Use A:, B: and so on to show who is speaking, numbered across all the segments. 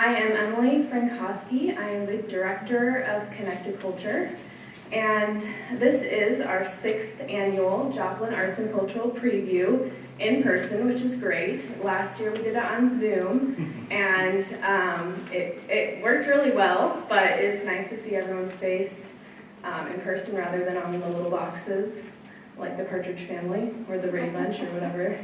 A: I am Emily Frankowski. I am the director of Connect2Culture, and this is our 6th annual Joplin Arts and Cultural Preview in person, which is great. Last year we did it on Zoom, and it worked really well, but it's nice to see everyone's face in person rather than on the little boxes, like the Carthage family, or the Brady Bunch, or whatever.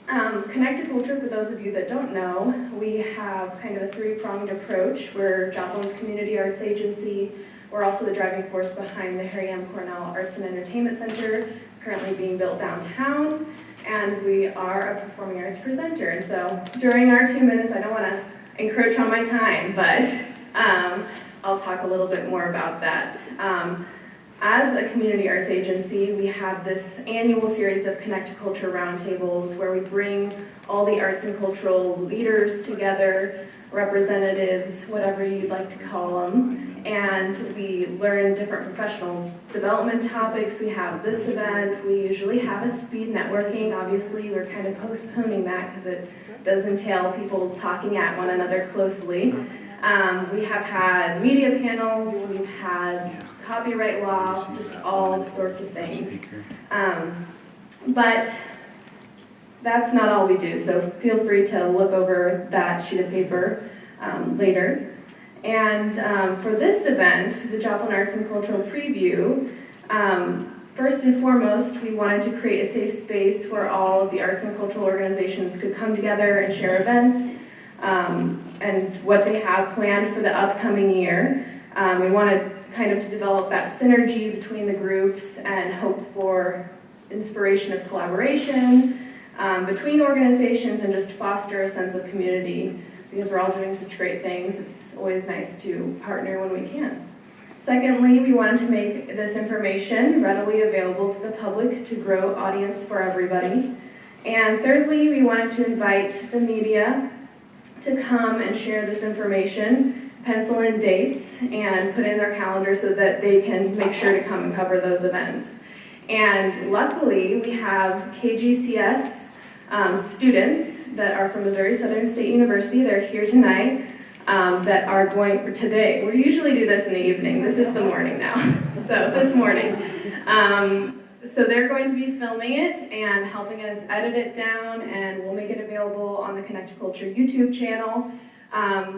A: Connect2Culture, for those of you that don't know, we have kind of a three-pronged approach. We're Joplin's community arts agency. We're also the driving force behind the Harry M. Cornell Arts and Entertainment Center, currently being built downtown, and we are a performing arts presenter. And so during our 2 minutes, I don't want to encroach on my time, but I'll talk a little bit more about that. As a community arts agency, we have this annual series of Connect2Culture Roundtables where we bring all the arts and cultural leaders together, representatives, whatever you'd like to call them, and we learn different professional development topics. We have this event. We usually have a speed networking. Obviously, we're kind of postponing that because it does entail people talking at one another closely. We have had media panels. We've had copyright law, just all sorts of things. But that's not all we do, so feel free to look over that sheet of paper later. And for this event, the Joplin Arts and Cultural Preview, first and foremost, we wanted to create a safe space where all of the arts and cultural organizations could come together and share events and what they have planned for the upcoming year. We wanted kind of to develop that synergy between the groups and hope for inspiration of collaboration between organizations and just foster a sense of community because we're all doing such great things. It's always nice to partner when we can. Secondly, we wanted to make this information readily available to the public to grow audience for everybody. And thirdly, we wanted to invite the media to come and share this information, pencil in dates, and put in their calendar so that they can make sure to come and cover those events. And luckily, we have KGCS students that are from Missouri Southern State University. They're here tonight that are going today. We usually do this in the evening. This is the morning now, so this morning. So they're going to be filming it and helping us edit it down, and we'll make it available on the Connect2Culture YouTube channel.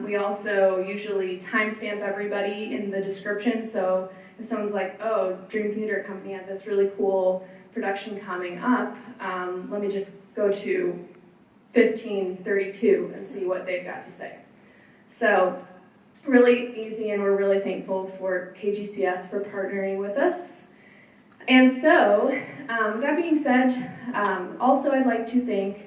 A: We also usually timestamp everybody in the description, so if someone's like, oh, Dream Theater Company had this really cool production coming up, let me just go to 1532 and see what they've got to say. So really easy, and we're really thankful for KGCS for partnering with us. And so, with that being said, also I'd like to thank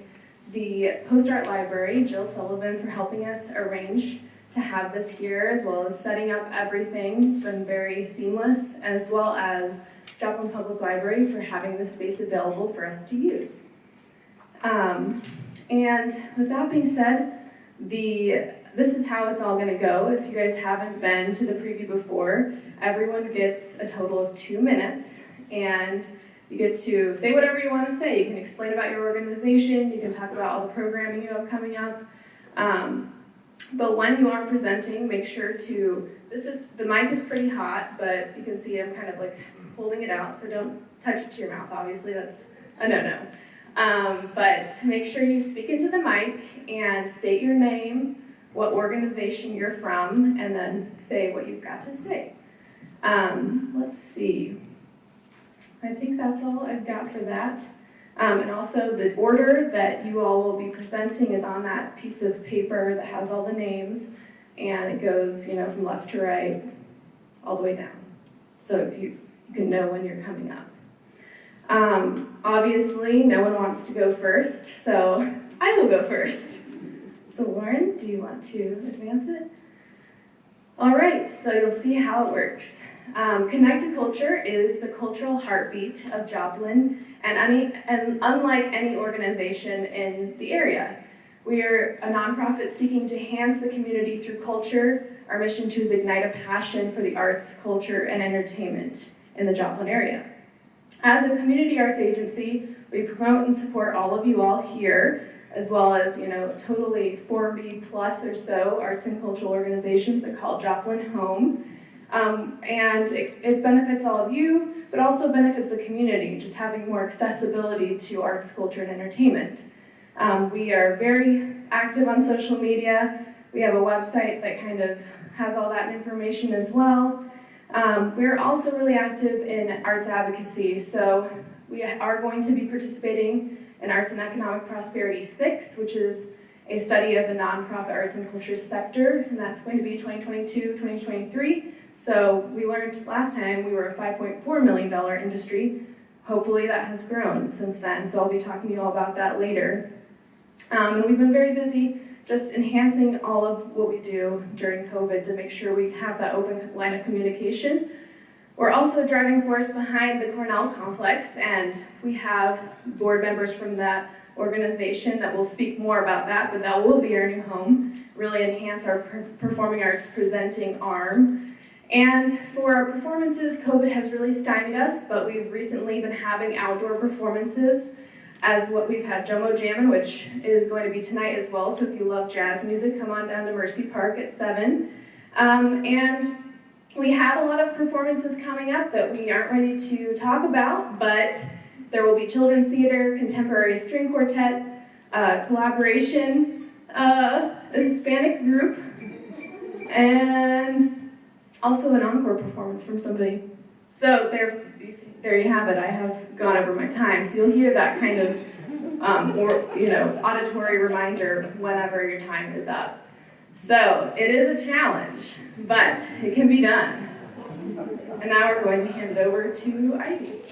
A: the Post-Art Library, Jill Sullivan, for helping us arrange to have this here, as well as setting up everything. It's been very seamless, as well as Joplin Public Library for having this space available for us to use. And with that being said, this is how it's all going to go. If you guys haven't been to the preview before, everyone gets a total of 2 minutes, and you get to say whatever you want to say. You can explain about your organization, you can talk about all the programming you have coming up. But when you are presenting, make sure to, the mic is pretty hot, but you can see I'm kind of like holding it out, so don't touch it to your mouth, obviously, that's a no-no. But make sure you speak into the mic and state your name, what organization you're from, and then say what you've got to say. Let's see. I think that's all I've got for that. And also the order that you all will be presenting is on that piece of paper that has all the names, and it goes, from left to right, all the way down. So if you can know when you're coming up. Obviously, no one wants to go first, so I will go first. So Lauren, do you want to advance it? All right, so you'll see how it works. Connect2Culture is the cultural heartbeat of Joplin, and unlike any organization in the area. We are a nonprofit seeking to enhance the community through culture. Our mission is ignite a passion for the arts, culture, and entertainment in the Joplin area. As a community arts agency, we promote and support all of you all here as well as, totally 40 plus or so arts and cultural organizations that call Joplin home. And it benefits all of you, but also benefits the community, just having more accessibility to arts, culture, and entertainment. We are very active on social media. We have a website that kind of has all that information as well. We're also really active in arts advocacy, so we are going to be participating in Arts and Economic Prosperity 6, which is a study of the nonprofit arts and culture sector, and that's going to be 2022, 2023. So we learned last time we were a $5.4 million industry. Hopefully that has grown since then, so I'll be talking to you all about that later. And we've been very busy just enhancing all of what we do during COVID to make sure we have that open line of communication. We're also a driving force behind the Cornell complex, and we have board members from that organization that will speak more about that, but that will be our new home, really enhance our performing arts presenting arm. And for our performances, COVID has really stymied us, but we've recently been having outdoor performances as what we've had Jomo Jammin', which is going to be tonight as well, so if you love jazz music, come on down to Mercy Park at 7. And we have a lot of performances coming up that we aren't ready to talk about, but there will be children's theater, contemporary string quartet, collaboration, a Hispanic group, and also an encore performance from somebody. So there you have it. I have gone over my time, so you'll hear that kind of auditory reminder whenever your time is up. So it is a challenge, but it can be done. And now we're going to hand it over to Ivy.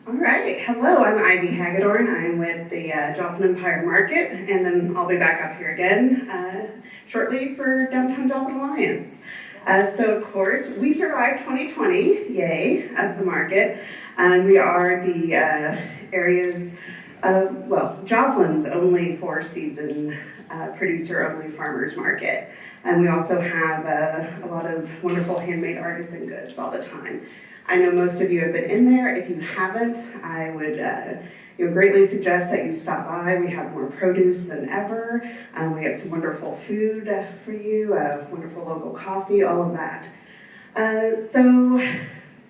B: All right, hello, I'm Ivy Hagedorn. I'm with the Joplin Empire Market, and then I'll be back up here again shortly for Downtown Joplin Alliance. So of course, we survived 2020, yay, as the market, and we are the area's, Joplin's only four-season producer-only farmers market. And we also have a lot of wonderful handmade artisan goods all the time. I know most of you have been in there. If you haven't, I would greatly suggest that you stop by. We have more produce than ever. We have some wonderful food for you, wonderful local coffee, all of that. So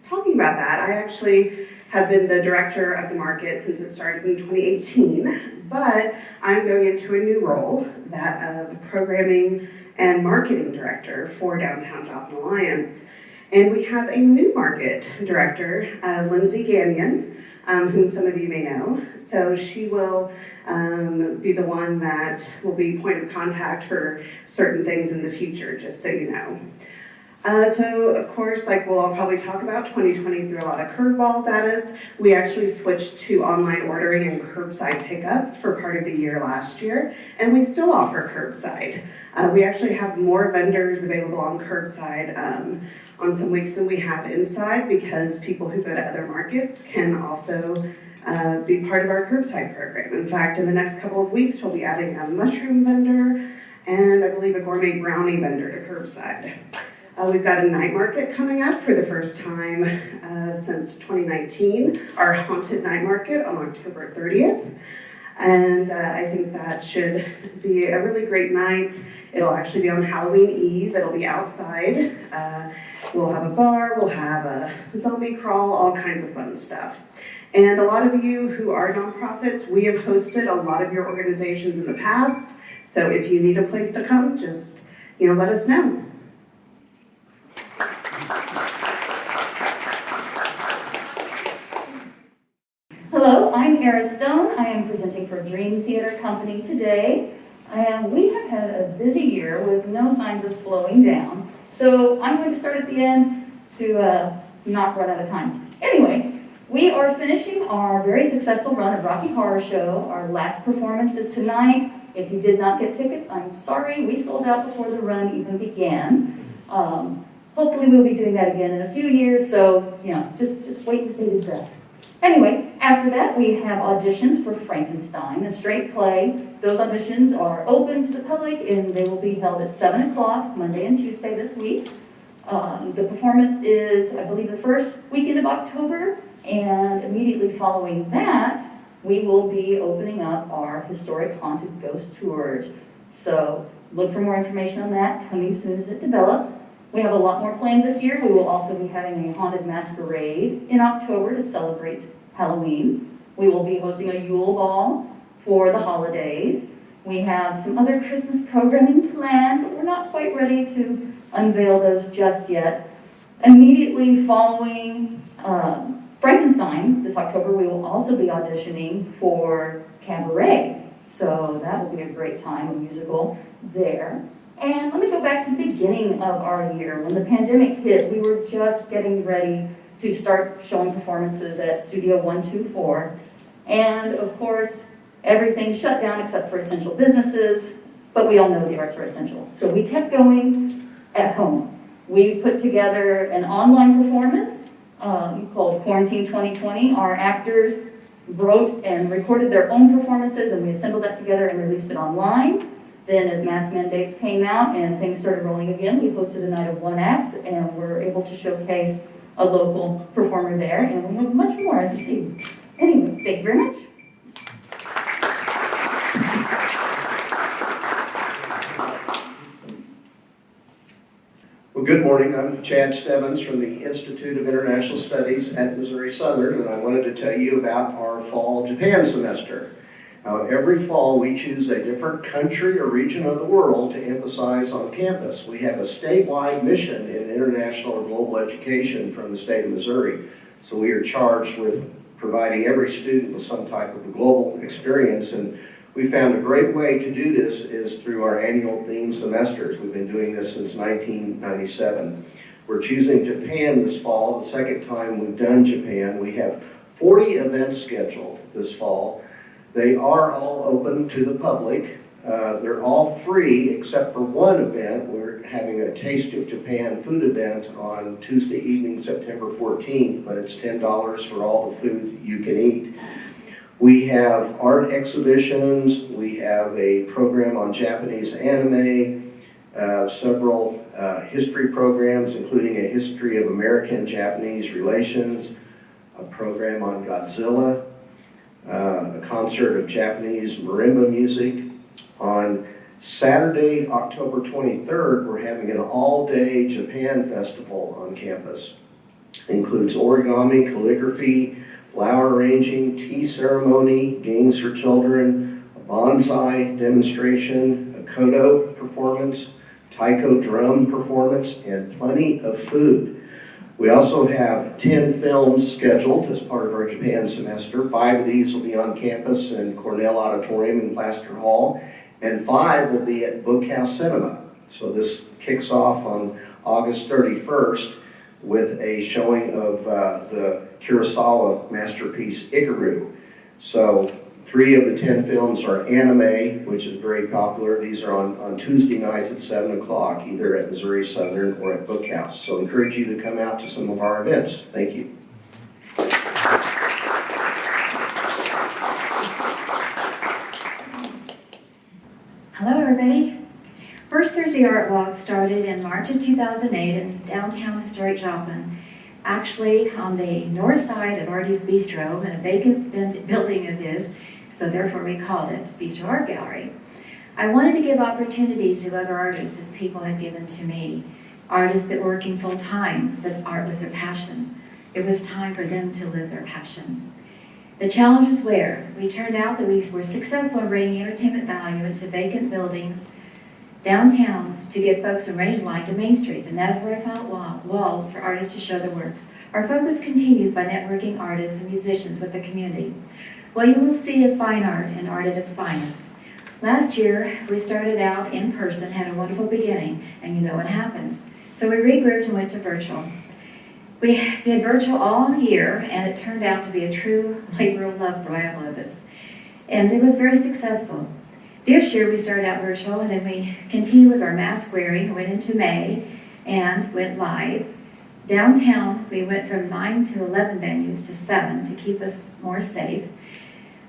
B: talking about that, I actually have been the director of the market since it started in 2018, but I'm going into a new role, that of programming and marketing director for Downtown Joplin Alliance. And we have a new market director, Lindsay Gagnon, whom some of you may know. So she will be the one that will be point of contact for certain things in the future, just so you know. So of course, like we'll all probably talk about, 2020 threw a lot of curveballs at us. We actually switched to online ordering and curbside pickup for part of the year last year, and we still offer curbside. We actually have more vendors available on curbside on some weeks than we have inside, because people who go to other markets can also be part of our curbside program. In fact, in the next couple of weeks, we'll be adding a mushroom vendor and I believe a gourmet brownie vendor to curbside. We've got a night market coming up for the first time since 2019, our haunted night market on October 30th. And I think that should be a really great night. It'll actually be on Halloween Eve. It'll be outside. We'll have a bar, we'll have a zombie crawl, all kinds of fun stuff. And a lot of you who are nonprofits, we have hosted a lot of your organizations in the past. So if you need a place to come, just let us know.
C: Hello, I'm Erin Stone. I am presenting for Dream Theater Company today. We have had a busy year with no signs of slowing down. So I'm going to start at the end to not run out of time. Anyway, we are finishing our very successful run of Rocky Horror Show. Our last performance is tonight. If you did not get tickets, I'm sorry. We sold out before the run even began. Hopefully we'll be doing that again in a few years, so just wait with bated breath. Anyway, after that we have auditions for Frankenstein, a straight play. Those auditions are open to the public and they will be held at 7 o'clock Monday and Tuesday this week. The performance is, I believe, the first weekend of October, and immediately following that, we will be opening up our historic haunted ghost tours. So look for more information on that coming soon as it develops. We have a lot more planned this year. We will also be having a haunted masquerade in October to celebrate Halloween. We will be hosting a Yule Ball for the holidays. We have some other Christmas programming planned, but we're not quite ready to unveil those just yet. Immediately following Frankenstein this October, we will also be auditioning for Cabaret. So that will be a great time, a musical there. And let me go back to the beginning of our year. When the pandemic hit, we were just getting ready to start showing performances at Studio 124. And of course, everything shut down except for essential businesses, but we all know the arts are essential. So we kept going at home. We put together an online performance called Quarantine 2020. Our actors wrote and recorded their own performances, and we assembled that together and released it online. Then as mask mandates came out and things started rolling again, we hosted a night of one acts, and were able to showcase a local performer there, and we have much more, as you see. Anyway, thank you very much.
D: Well, good morning. I'm Chad Stebbins from the Institute of International Studies at Missouri Southern, and I wanted to tell you about our fall Japan semester. Every fall, we choose a different country or region of the world to emphasize on campus. We have a statewide mission in international or global education from the state of Missouri. So we are charged with providing every student with some type of a global experience. And we found a great way to do this is through our annual theme semesters. We've been doing this since 1997. We're choosing Japan this fall, the second time we've done Japan. We have 40 events scheduled this fall. They are all open to the public. They're all free except for one event. We're having a Taste of Japan food event on Tuesday evening, September 14th, but it's $10 for all the food you can eat. We have art exhibitions. We have a program on Japanese anime, several history programs, including a history of American-Japanese relations, a program on Godzilla, a concert of Japanese marimba music. On Saturday, October 23rd, we're having an all-day Japan festival on campus. It includes origami, calligraphy, flower arranging, tea ceremony, games for children, a bonsai demonstration, a kodo performance, taiko drum performance, and plenty of food. We also have 10 films scheduled as part of our Japan semester. 5 of these will be on campus in Cornell Auditorium in Plaster Hall, and 5 will be at Bookhouse Cinema. So this kicks off on August 31st with a showing of the Kurosawa masterpiece Ikaru. So 3 of the 10 films are anime, which is very popular. These are on Tuesday nights at 7 o'clock, either at Missouri Southern or at Bookhouse. So I encourage you to come out to some of our events. Thank you.
E: Hello, everybody. First Thursday ArtWalk started in March of 2008 in downtown historic Joplin, actually on the north side of Artie's Bistro in a vacant building of his, so therefore we called it Bistro Art Gallery. I wanted to give opportunities to other artists as people had given to me, artists that were working full-time, but art was their passion. It was time for them to live their passion. The challenge was where? We turned out that we were successful in bringing entertainment value into vacant buildings downtown to get folks from Range Line to Main Street, and that's where I found walls for artists to show their works. Our focus continues by networking artists and musicians with the community. What you will see is fine art and art at its finest. Last year, we started out in person, had a wonderful beginning, and you know what happened. So we regrouped and went to virtual. We did virtual all year, and it turned out to be a true labor of love for all of us. And it was very successful. This year we started out virtual, and then we continued with our mask wearing, went into May, and went live. Downtown, we went from 9 to 11 venues to 7 to keep us more safe.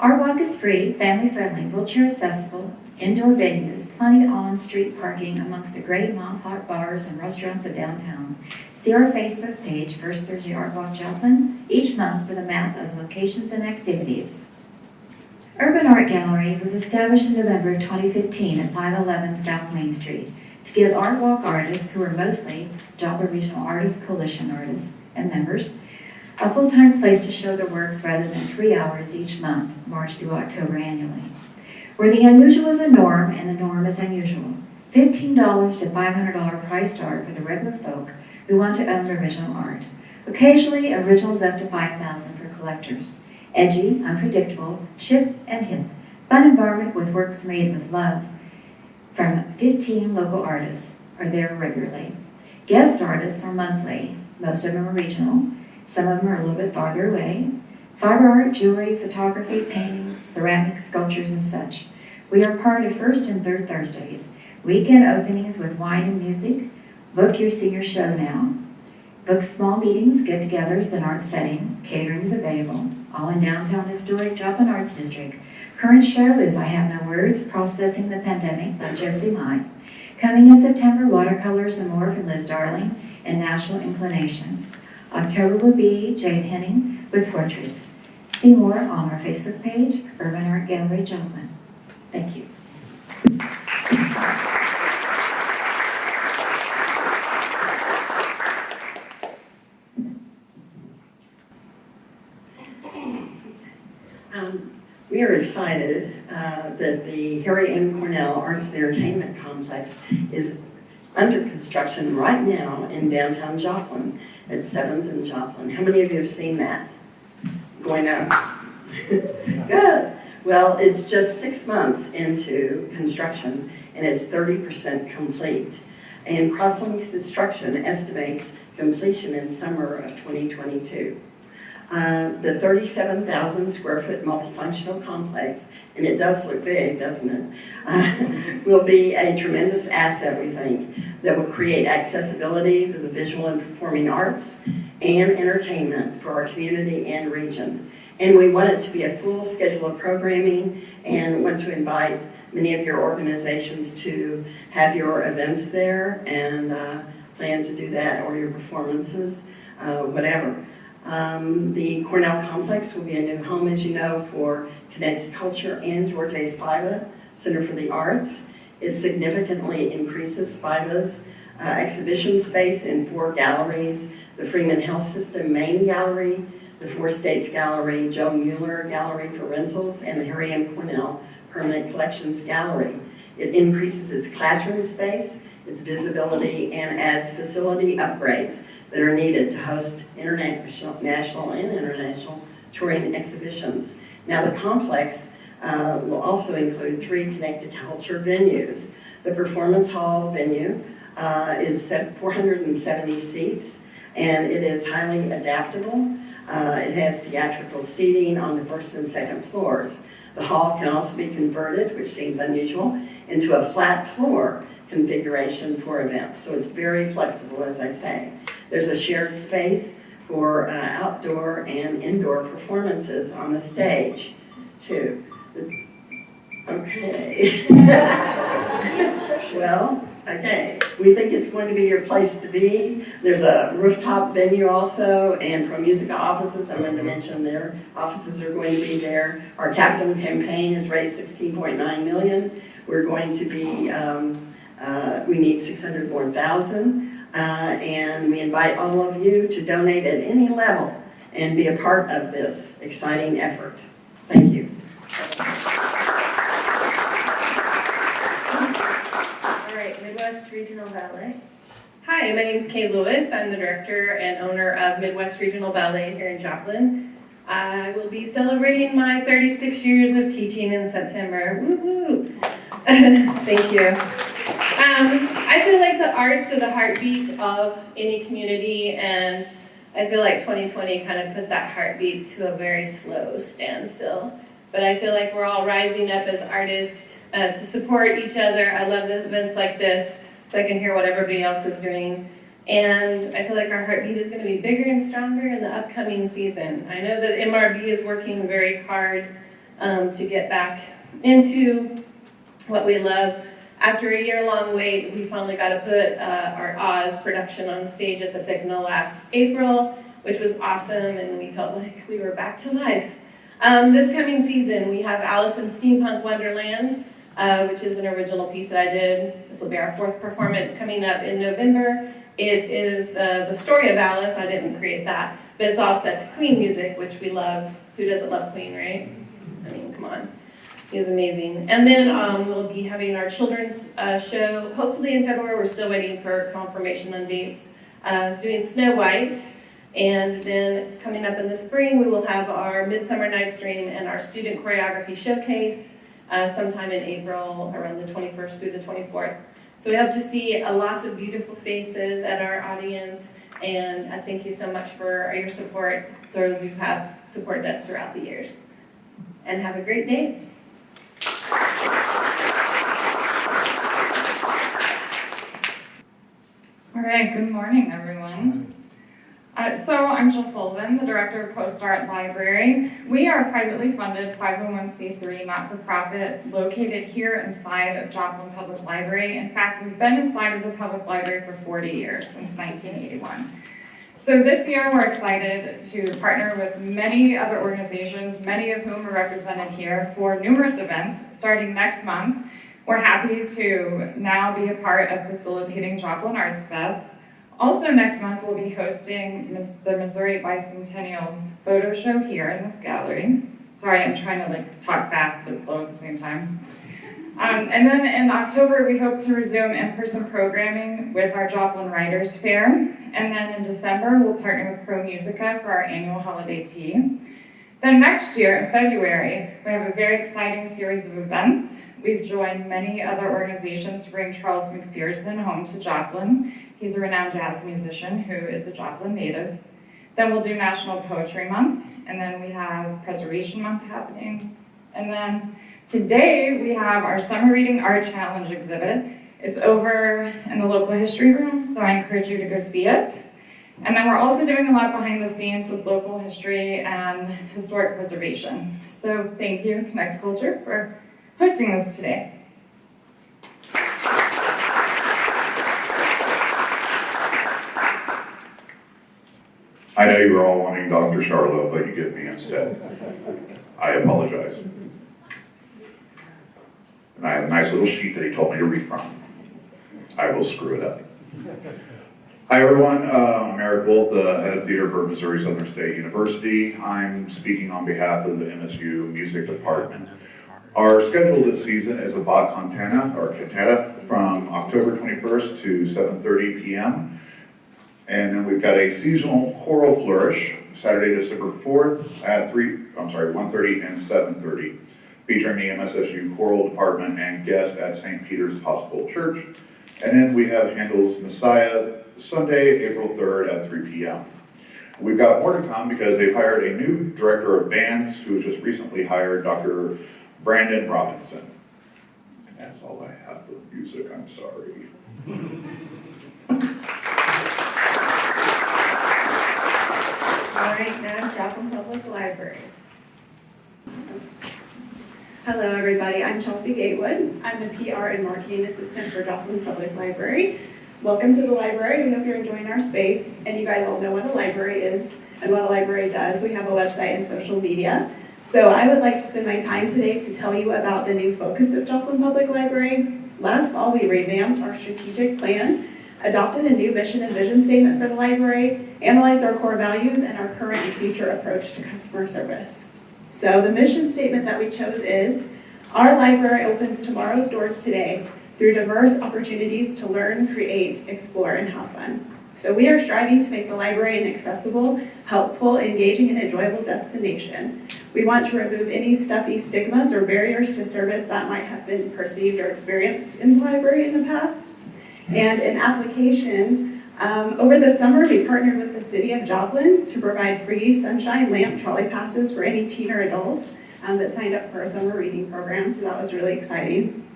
E: ArtWalk is free, family-friendly, wheelchair-accessible, indoor venues, plenty of on-street parking amongst the great mom-and-pop bars and restaurants of downtown. See our Facebook page, First Thursday ArtWalk Joplin, each month with a map of locations and activities. Urban Art Gallery was established in November 2015 at 511 South Main Street to give ArtWalk artists, who are mostly Joplin Regional Artists Coalition artists and members, a full-time place to show their works rather than 3 hours each month, March through October annually. Where the unusual is a norm and the norm is unusual. $15 to $500 price art for the regular folk who want to own original art. Occasionally, originals up to $5,000 for collectors. Edgy, unpredictable, chip and hip. Fun environment with works made with love from 15 local artists are there regularly. Guest artists are monthly. Most of them are regional. Some of them are a little bit farther away. Fiber art, jewelry, photography, paintings, ceramics, sculptures, and such. We are part of first and third Thursdays. Weekend openings with wine and music. Book your senior show now. Book small meetings, get-togethers, and art setting. Catering is available. All in downtown historic Joplin Arts District. Current show is I Have No Words, Processing the Pandemic by Josie Mai. Coming in September, watercolors and more from Liz Darling and National Inclinations. October will be Jade Henning with portraits. See more on our Facebook page, Urban Art Gallery Joplin. Thank you.
F: We are excited that the Harry M. Cornell Arts and Entertainment Complex is under construction right now in downtown Joplin at 7th and Joplin. How many of you have seen that going up? Good. Well, it's just 6 months into construction and it's 30% complete. And Crossland Construction estimates completion in summer of 2022. The 37,000 square foot multifunctional complex, and it does look big, doesn't it? Will be a tremendous asset, we think, that will create accessibility to the visual and performing arts and entertainment for our community and region. And we want it to be a full schedule of programming and want to invite many of your organizations to have your events there and plan to do that, or your performances, whatever. The Cornell complex will be a new home, as you know, for Connect2Culture and George A. Spiva Center for the Arts. It significantly increases Spiva's exhibition space in 4 galleries, the Freeman Health System Main Gallery, the 4 States Gallery, Joe Mueller Gallery for rentals, and the Harry M. Cornell Permanent Collections Gallery. It increases its classroom space, its visibility, and adds facility upgrades that are needed to host international, national, and international touring exhibitions. Now, the complex will also include 3 Connect2Culture venues. The Performance Hall venue is 470 seats, and it is highly adaptable. It has theatrical seating on the 1st and 2nd floors. The hall can also be converted, which seems unusual, into a flat floor configuration for events. So it's very flexible, as I say. There's a shared space for outdoor and indoor performances on the stage, too. Okay. Well, okay. We think it's going to be your place to be. There's a rooftop venue also, and Pro Musica offices, I'm going to mention their offices are going to be there. Our capital campaign has raised $16.9 million. We're going to be, we need 600 more thousand. And we invite all of you to donate at any level and be a part of this exciting effort. Thank you.
A: All right, Midwest Regional Ballet. Hi, my name is Kay Lewis. I'm the director and owner of Midwest Regional Ballet here in Joplin. I will be celebrating my 36 years of teaching in September. Woo-hoo! Thank you. I feel like the arts are the heartbeat of any community, and I feel like 2020 kind of put that heartbeat to a very slow standstill. But I feel like we're all rising up as artists to support each other. I love the events like this, so I can hear what everybody else is doing. And I feel like our heartbeat is going to be bigger and stronger in the upcoming season. I know that MRB is working very hard to get back into what we love. After a year-long wait, we finally got to put our Oz production on stage at the Bicknell last April, which was awesome, and we felt like we were back to life. This coming season, we have Alice in Steampunk Wonderland, which is an original piece that I did. This will be our 4th performance coming up in November. It is the story of Alice. I didn't create that, but it's all set to Queen music, which we love. Who doesn't love Queen, right? I mean, come on. He's amazing. And then we'll be having our children's show, hopefully in February. We're still waiting for confirmation on dates. It's doing Snow White. And then coming up in the spring, we will have our Midsummer Night's Dream and our student choreography showcase sometime in April, around the 21st through the 24th. So we hope to see lots of beautiful faces at our audience. And I thank you so much for your support, those who have supported us throughout the years. And have a great day.
G: All right, good morning, everyone. So I'm Jill Sullivan, the Director of Post Art Library. We are a privately funded 501c3 not-for-profit located here inside of Joplin Public Library. In fact, we've been inside of the public library for 40 years, since 1981. So this year, we're excited to partner with many other organizations, many of whom are represented here, for numerous events starting next month. We're happy to now be a part of facilitating Joplin Arts Fest. Also next month, we'll be hosting the Missouri Bicentennial Photo Show here in this gallery. Sorry, I'm trying to talk fast but slow at the same time. And then in October, we hope to resume in-person programming with our Joplin Writers Fair. And then in December, we'll partner with Pro Musica for our annual holiday tea. Then next year, in February, we have a very exciting series of events. We've joined many other organizations to bring Charles McPherson home to Joplin. He's a renowned jazz musician who is a Joplin native. Then we'll do National Poetry Month, and then we have Preservation Month happening. And then today we have our Summer Reading Art Challenge exhibit. It's over in the local history room, so I encourage you to go see it. And then we're also doing a lot behind the scenes with local history and historic preservation. So thank you, Connect2Culture, for hosting this today.
H: I know you were all wanting Dr. Charlotte, but you get me instead. I apologize. And I have a nice little sheet that he told me to read from. I will screw it up. Hi everyone, I'm Eric Wolf, the head of theater for Missouri Southern State University. I'm speaking on behalf of the MSU Music Department. Our schedule this season is a Bach cantata from October 21st to 7:30 p.m. And then we've got a seasonal choral flourish, Saturday, December 4th at 1:30 and 7:30, featuring the MSSU choral department and guests at St. Peter's Episcopal Church. And then we have Handel's Messiah, Sunday, April 3rd at 3 p.m. We've got more to come because they've hired a new director of bands who just recently hired Dr. Brandon Robinson. And that's all I have for music, I'm sorry.
A: All right, now Joplin Public Library.
B: Hello, everybody. I'm Chelsea Gatewood. I'm the PR and Marketing Assistant for Joplin Public Library. Welcome to the library. We hope you're enjoying our space. And you guys all know what a library is and what a library does. We have a website and social media. So I would like to spend my time today to tell you about the new focus of Joplin Public Library. Last fall, we revamped our strategic plan, adopted a new mission and vision statement for the library, analyzed our core values, and our current and future approach to customer service. So the mission statement that we chose is, our library opens tomorrow's doors today through diverse opportunities to learn, create, explore, and have fun. So we are striving to make the library an accessible, helpful, engaging, and enjoyable destination. We want to remove any stuffy stigmas or barriers to service that might have been perceived or experienced in the library in the past. And in application, over the summer, we partnered with the city of Joplin to provide free Sunshine Lamp trolley passes for any teen or adult that signed up for our summer reading program, so that was really exciting.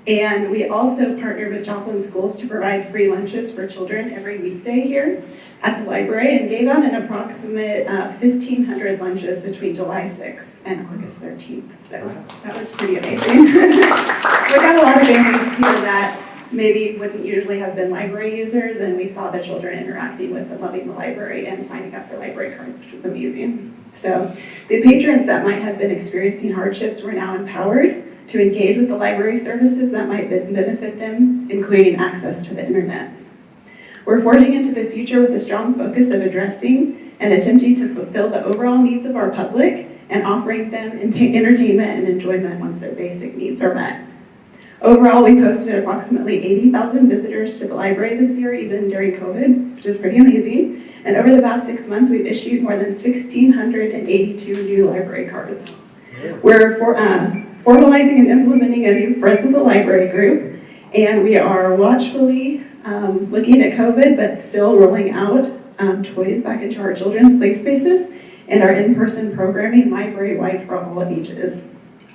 B: And we also partner with Joplin schools to provide free lunches for children every weekday here at the library, and gave out an approximate 1,500 lunches between July 6th and August 13th. So that was pretty amazing. We got a lot of families here that maybe wouldn't usually have been library users, and we saw the children interacting with and loving the library and signing up for library cards, which was amazing. So the patrons that might have been experiencing hardships were now empowered to engage with the library services that might benefit them, including access to the internet. We're forging into the future with a strong focus of addressing and attempting to fulfill the overall needs of our public and offering them entertainment and enjoyment once their basic needs are met. Overall, we hosted approximately 80,000 visitors to the library this year, even during COVID, which is pretty amazing. And over the past 6 months, we've issued more than 1,682 new library cards. We're formalizing and implementing a new Friends of the Library group, and we are watchfully looking at COVID, but still rolling out toys back into our children's play spaces and our in-person programming library-wide for all ages.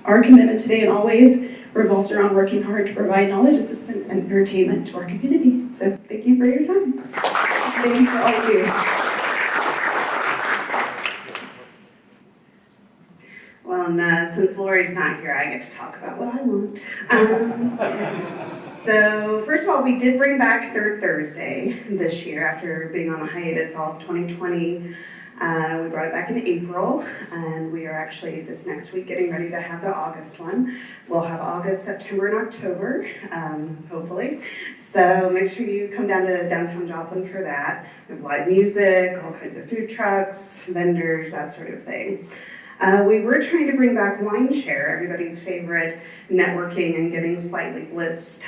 B: Our commitment today and always revolves around working hard to provide knowledge, assistance, and entertainment to our community. So thank you for your time. Thank you for all you do. Well, and since Lori's not here, I get to talk about what I want. So first of all, we did bring back Third Thursday this year after being on a hiatus all of 2020. We brought it back in April, and we are actually this next week getting ready to have the August one. We'll have August, September, and October, hopefully. So make sure you come down to downtown Joplin for that. We have live music, all kinds of food trucks, vendors, that sort of thing. We were trying to bring back Wine Share, everybody's favorite networking and getting slightly blitzed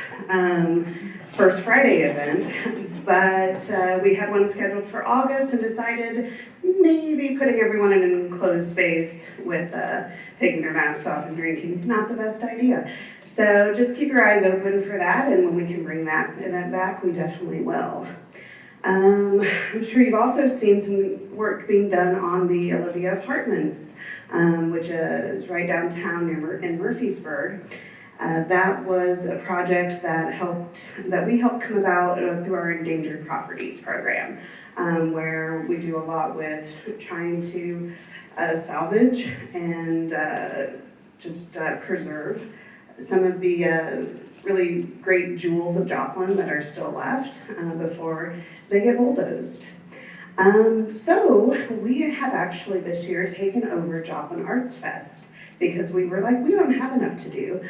B: First Friday event, but we had one scheduled for August and decided maybe putting everyone in an enclosed space with taking their masks off and drinking, not the best idea. So just keep your eyes open for that, and when we can bring that event back, we definitely will. I'm sure you've also seen some work being done on the Olivia Apartments, which is right downtown in Murphysburg. That was a project that we helped come about through our Endangered Properties program, where we do a lot with trying to salvage and just preserve some of the really great jewels of Joplin that are still left before they get bulldozed. So we have actually this year taken over Joplin Arts Fest because we were like, we don't have enough to do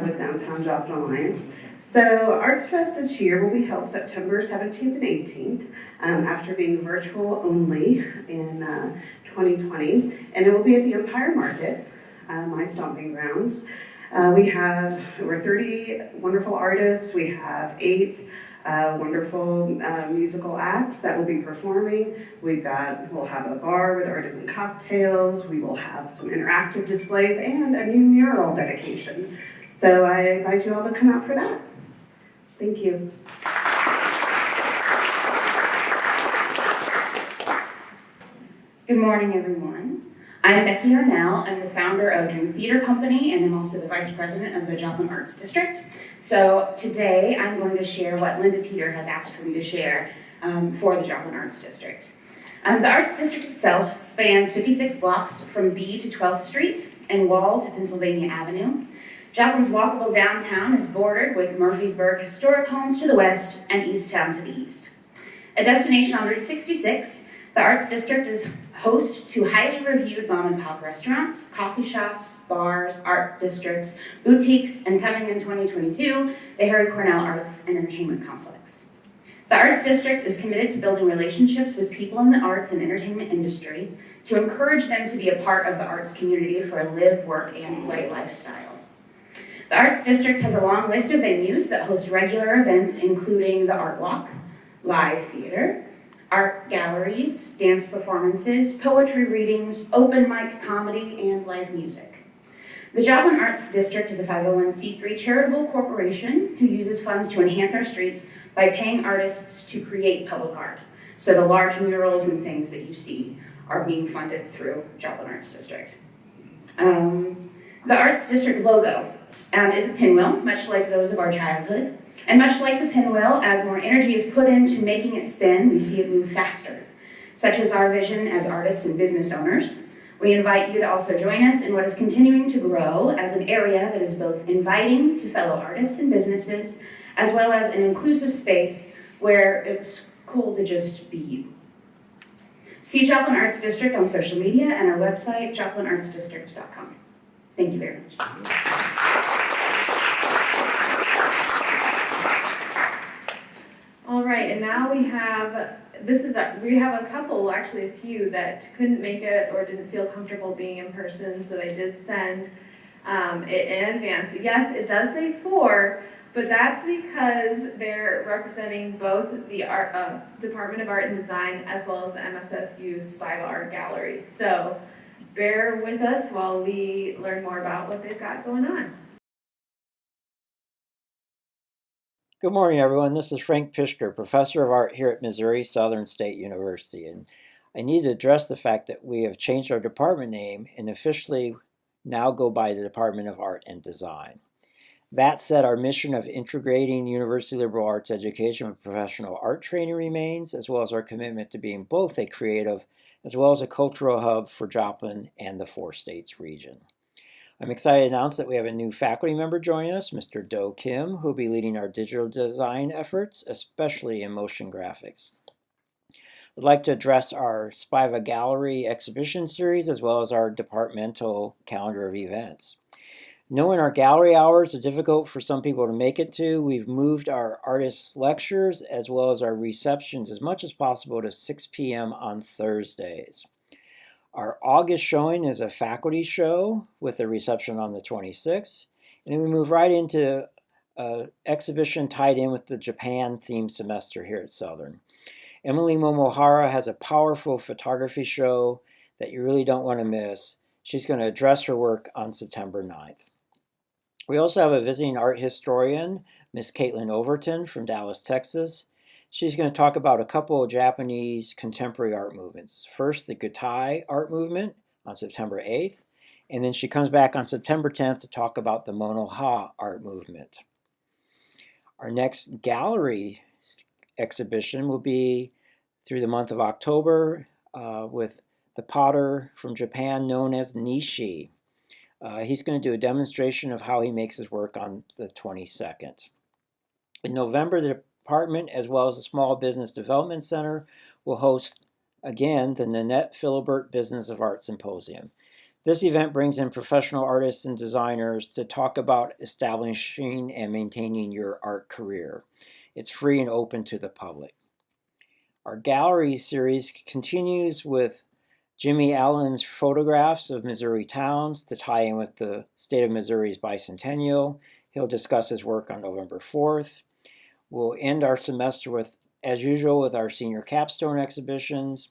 B: with Downtown Joplin Alliance. So Arts Fest this year will be held September 17th and 18th after being virtual only in 2020. And it will be at the Empire Market, my stomping grounds. We're 30 wonderful artists. We have 8 wonderful musical acts that will be performing. We'll have a bar with artisan cocktails. We will have some interactive displays and a new mural dedication. So I invite you all to come out for that. Thank you.
I: Good morning, everyone. I'm Becky Arnell. I'm the founder of Dream Theater Company, and I'm also the vice president of the Joplin Arts District. So today I'm going to share what Linda Teeter has asked for me to share for the Joplin Arts District. The Arts District itself spans 56 blocks from B to 12th Street and Wall to Pennsylvania Avenue. Joplin's walkable downtown is bordered with Murphysburg historic homes to the west and Easttown to the east. A destination on Route 66, the Arts District is host to highly reviewed mom and pop restaurants, coffee shops, bars, art districts, boutiques, and coming in 2022, the Harry Cornell Arts and Entertainment Complex. The Arts District is committed to building relationships with people in the arts and entertainment industry to encourage them to be a part of the arts community for a live, work, and play lifestyle. The Arts District has a long list of venues that host regular events, including the ArtWalk, live theater, art galleries, dance performances, poetry readings, open mic comedy, and live music. The Joplin Arts District is a 501c3 charitable corporation who uses funds to enhance our streets by paying artists to create public art. So the large murals and things that you see are being funded through Joplin Arts District. The Arts District logo is a pinwheel, much like those of our childhood. And much like the pinwheel, as more energy is put into making it spin, we see it move faster. Such is our vision as artists and business owners. We invite you to also join us in what is continuing to grow as an area that is both inviting to fellow artists and businesses, as well as an inclusive space where it's cool to just be you. See Joplin Arts District on social media and our website, joplinartsdistrict.com. Thank you very much.
A: All right, and now we have a couple, actually a few, that couldn't make it or didn't feel comfortable being in person, so I did send it in advance. Yes, it does say 4, but that's because they're representing both the Department of Art and Design as well as the MSSU Spiva Art Gallery. So bear with us while we learn more about what they've got going on.
J: Good morning, everyone. This is Frank Pischker, Professor of Art here at Missouri Southern State University. And I need to address the fact that we have changed our department name and officially now go by the Department of Art and Design. That said, our mission of integrating university liberal arts education with professional art training remains, as well as our commitment to being both a creative as well as a cultural hub for Joplin and the 4 states region. I'm excited to announce that we have a new faculty member joining us, Mr. Do Kim, who will be leading our digital design efforts, especially in motion graphics. I'd like to address our Spiva Gallery exhibition series as well as our departmental calendar of events. Knowing our gallery hours are difficult for some people to make it to, we've moved our artists' lectures as well as our receptions as much as possible to 6 p.m. on Thursdays. Our August showing is a faculty show with a reception on the 26th. And then we move right into an exhibition tied in with the Japan themed semester here at Southern. Emily Momohara has a powerful photography show that you really don't want to miss. She's going to address her work on September 9th. We also have a visiting art historian, Miss Caitlin Overton from Dallas, Texas. She's going to talk about a couple of Japanese contemporary art movements. First, the Gutai art movement on September 8th, and then she comes back on September 10th to talk about the Mono-ha art movement. Our next gallery exhibition will be through the month of October with the potter from Japan known as Nishi. He's going to do a demonstration of how he makes his work on the 22nd. In November, the department, as well as the Small Business Development Center, will host, again, the Nanette Philibert Business of Art Symposium. This event brings in professional artists and designers to talk about establishing and maintaining your art career. It's free and open to the public. Our gallery series continues with Jimmy Allen's photographs of Missouri towns to tie in with the state of Missouri's bicentennial. He'll discuss his work on November 4th. We'll end our semester with, as usual, with our senior capstone exhibitions.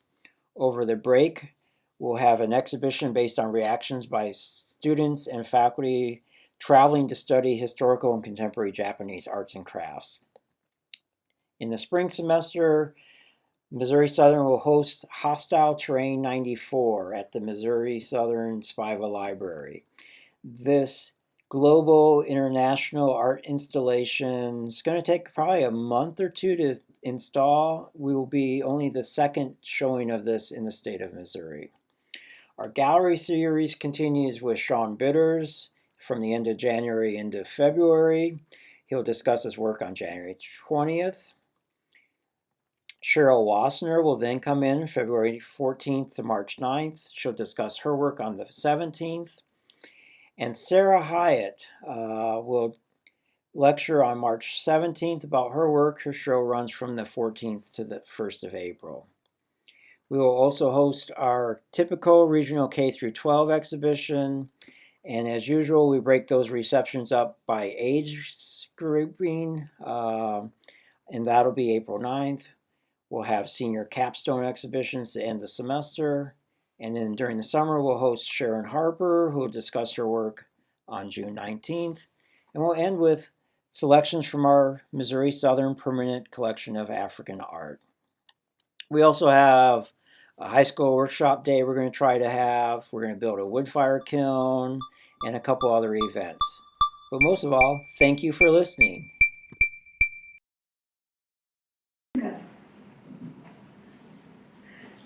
J: Over the break, we'll have an exhibition based on reactions by students and faculty traveling to study historical and contemporary Japanese arts and crafts. In the spring semester, Missouri Southern will host Hostile Terrain 94 at the Missouri Southern Spiva Library. This global international art installation is going to take probably a month or two to install. We will be only the second showing of this in the state of Missouri. Our gallery series continues with Sean Bitters from the end of January into February. He'll discuss his work on January 20th. Cheryl Wassner will then come in February 14th to March 9th. She'll discuss her work on the 17th. And Sarah Hyatt will lecture on March 17th about her work. Her show runs from the 14th to the 1st of April. We will also host our typical regional K through 12 exhibition. And as usual, we break those receptions up by age grouping. And that'll be April 9th. We'll have senior capstone exhibitions to end the semester. And then during the summer, we'll host Sharon Harper, who will discuss her work on June 19th. And we'll end with selections from our Missouri Southern Permanent Collection of African Art. We also have a high school workshop day we're going to try to have. We're going to build a wood fire kiln and a couple other events. But most of all, thank you for listening.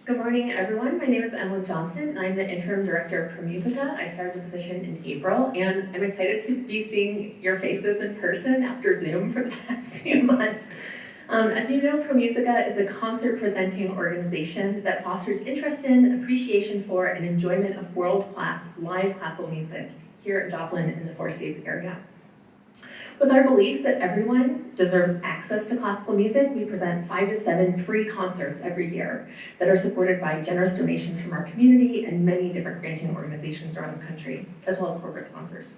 K: Good morning, everyone. My name is Emily Johnson, and I'm the Interim Director of Musica. I started the position in April, and I'm excited to be seeing your faces in person after Zoom for the past few months. As you know, Musica is a concert presenting organization that fosters interest in, appreciation for, and enjoyment of world-class live classical music here in Joplin in the Four States area. With our belief that everyone deserves access to classical music, we present 5 to 7 free concerts every year that are supported by generous donations from our community and many different granting organizations around the country, as well as corporate sponsors.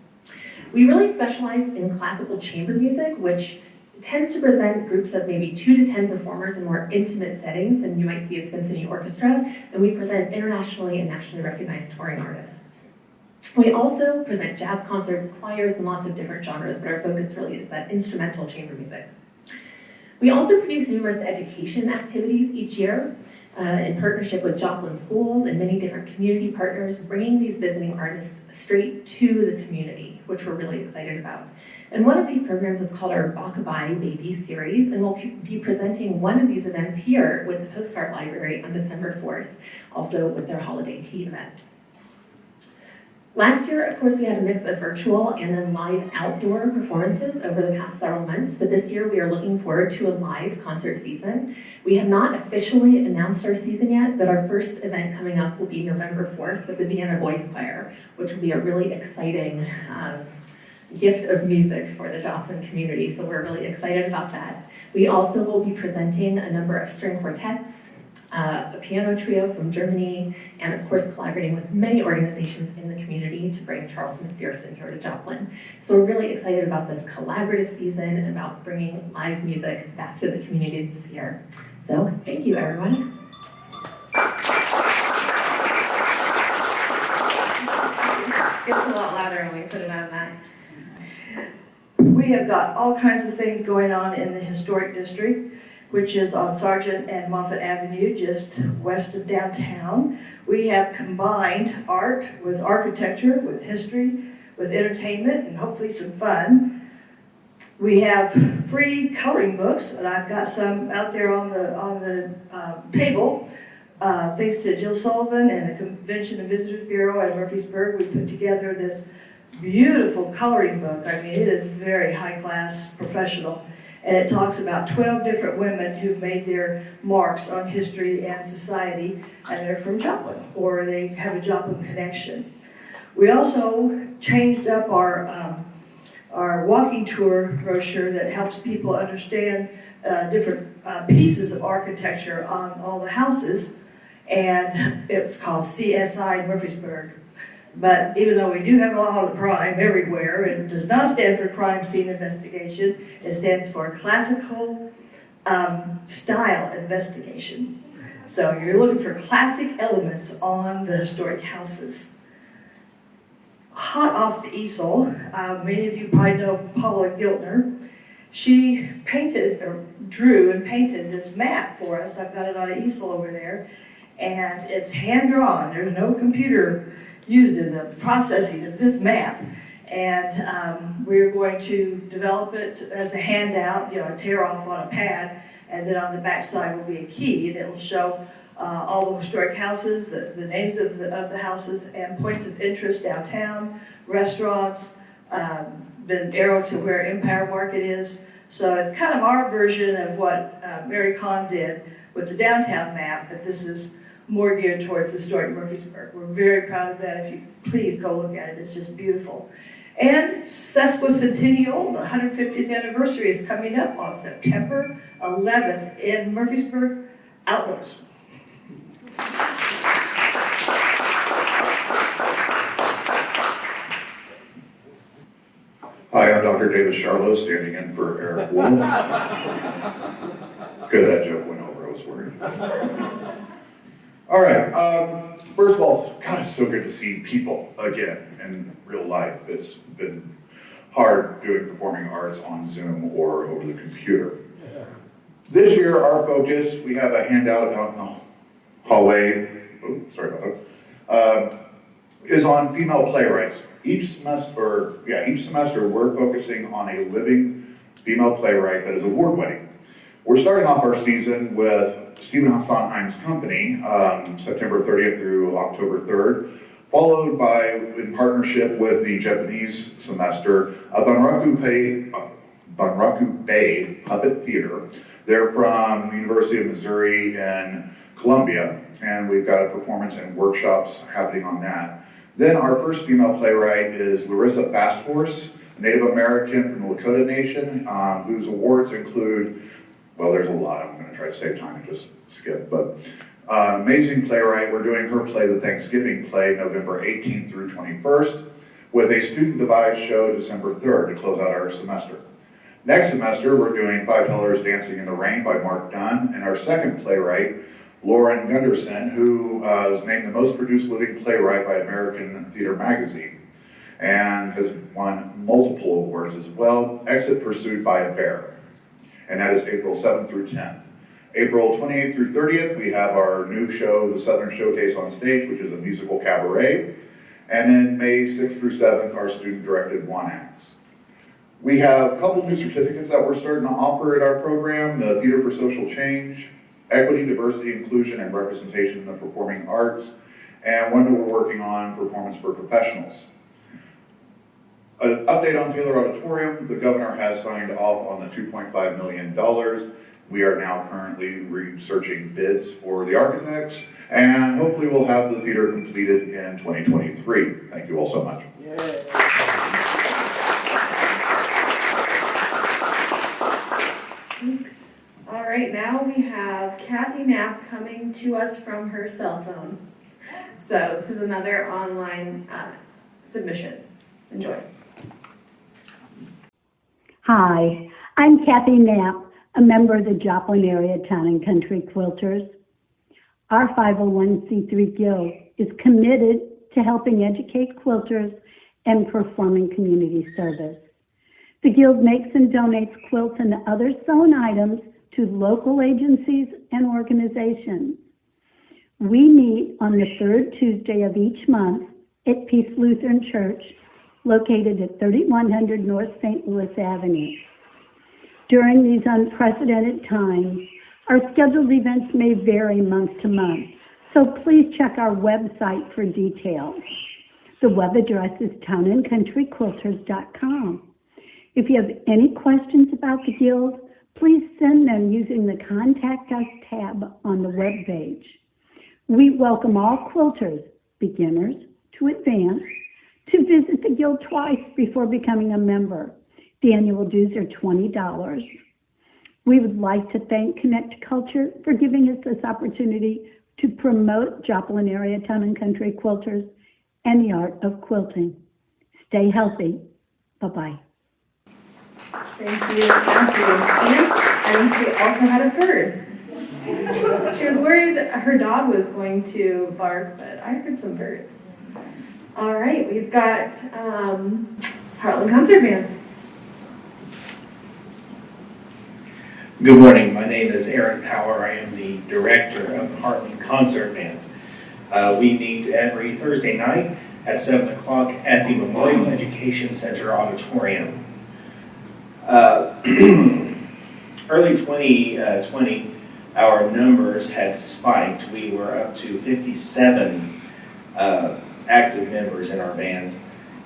K: We really specialize in classical chamber music, which tends to present groups of maybe 2 to 10 performers in more intimate settings than you might see a symphony orchestra, and we present internationally and nationally recognized touring artists. We also present jazz concerts, choirs, and lots of different genres, but our focus really is that instrumental chamber music. We also produce numerous education activities each year in partnership with Joplin schools and many different community partners, bringing these visiting artists straight to the community, which we're really excited about. And one of these programs is called our Bakabai Baby Series, and we'll be presenting one of these events here with the Post Art Library on December 4th, also with their holiday tea event. Last year, of course, we had a mix of virtual and then live outdoor performances over the past several months, but this year we are looking forward to a live concert season. We have not officially announced our season yet, but our first event coming up will be November 4th with the Vienna Boys Choir, which will be a really exciting gift of music for the Joplin community, so we're really excited about that. We also will be presenting a number of string quartets, a piano trio from Germany, and of course collaborating with many organizations in the community to bring Charles McPherson here to Joplin. So we're really excited about this collaborative season and about bringing live music back to the community this year. So thank you, everyone.
A: Gets a lot louder when we put it on that.
L: We have got all kinds of things going on in the historic district, which is on Sargent and Moffett Avenue, just west of downtown. We have combined art with architecture, with history, with entertainment, and hopefully some fun. We have free coloring books, and I've got some out there on the table. Thanks to Jill Sullivan and the Convention and Visitors Bureau at Murphysburg, we put together this beautiful coloring book. I mean, it is very high-class, professional. And it talks about 12 different women who've made their marks on history and society, and they're from Joplin, or they have a Joplin connection. We also changed up our walking tour brochure that helps people understand different pieces of architecture on all the houses, and it's called CSI Murphysburg. But even though we do have a lot of crime everywhere, it does not stand for crime scene investigation. It stands for classical style investigation. So you're looking for classic elements on the historic houses. Hot off the easel, many of you probably know Paula Giltner. She painted, or drew and painted this map for us. I've got it on an easel over there. And it's hand-drawn. There's no computer used in the processing of this map. And we're going to develop it as a handout, tear off on a pad, and then on the back side will be a key that will show all the historic houses, the names of the houses, and points of interest downtown, restaurants, the arrow to where Empire Market is. So it's kind of our version of what Mary Kahn did with the downtown map, but this is more geared towards historic Murphysburg. We're very proud of that. If you please go look at it, it's just beautiful. And sesquicentennial, the 150th anniversary is coming up on September 11th in Murphysburg outdoors.
H: Hi, I'm Dr. David Charlo, standing in for Eric Wolf. Good, that joke went over, I was worried. All right, first of all, God, it's so good to see people again in real life. It's been hard doing performing arts on Zoom or over the computer. This year, our focus, we have a handout out in the hallway, is on female playwrights. each semester we're focusing on a living female playwright that is award-winning. We're starting off our season with Stephen Sondheim's Company, September 30th through October 3rd, followed by, in partnership with the Japanese semester, Bunraku Bay Puppet Theater. They're from the University of Missouri in Columbia, and we've got a performance and workshops happening on that. Then our first female playwright is Larissa Fasthorse, a Native American from the Lakota Nation, whose awards include, well, there's a lot. I'm going to try to save time and just skip, but amazing playwright. We're doing her play, The Thanksgiving Play, November 18th through 21st, with a student-devised show December 3rd to close out our semester. Next semester, we're doing Five Tellers Dancing in the Rain by Mark Dunn, and our second playwright, Lauren Gunderson, who was named the most produced living playwright by American Theater Magazine, and has won multiple awards as well. Exit Pursued by a Bear, and that is April 7th through 10th. April 28th through 30th, we have our new show, The Southern Showcase on Stage, which is a musical cabaret. And then May 6th through 7th, our student-directed one-acts. We have a couple new certificates that we're starting to offer at our program, the Theater for Social Change, Equity, Diversity, Inclusion, and Representation in the Performing Arts, and one that we're working on, Performance for Professionals. An update on Taylor Auditorium, the governor has signed off on the $2.5 million. We are now currently researching bids for the architects, and hopefully we'll have the theater completed in 2023. Thank you all so much.
A: Thanks. All right, now we have Kathy Knapp coming to us from her cell phone. So this is another online submission. Enjoy.
M: Hi, I'm Kathy Knapp, a member of the Joplin Area Town and Country Quilters. Our 501c3 Guild is committed to helping educate quilters and performing community service. The Guild makes and donates quilts and other sewn items to local agencies and organizations. We meet on the third Tuesday of each month at Peace Lutheran Church, located at 3100 North St. Louis Avenue. During these unprecedented times, our scheduled events may vary month to month, so please check our website for details. The web address is townandcountryquilters.com. If you have any questions about the Guild, please send them using the Contact Us tab on the web page. We welcome all quilters, beginners to advanced, to visit the Guild twice before becoming a member. The annual dues are $20. We would like to thank Connect2Culture for giving us this opportunity to promote Joplin Area Town and Country Quilters and the art of quilting. Stay healthy. Bye-bye.
A: Thank you, Kathy. And she also had a bird. She was worried her dog was going to bark, but I heard some birds. All right, we've got Heartland Concert Band.
N: Good morning, my name is Aaron Power. I am the director of the Heartland Concert Band. We meet every Thursday night at 7 o'clock at the Memorial Education Center Auditorium. Early 2020, our numbers had spiked. We were up to 57 active members in our band,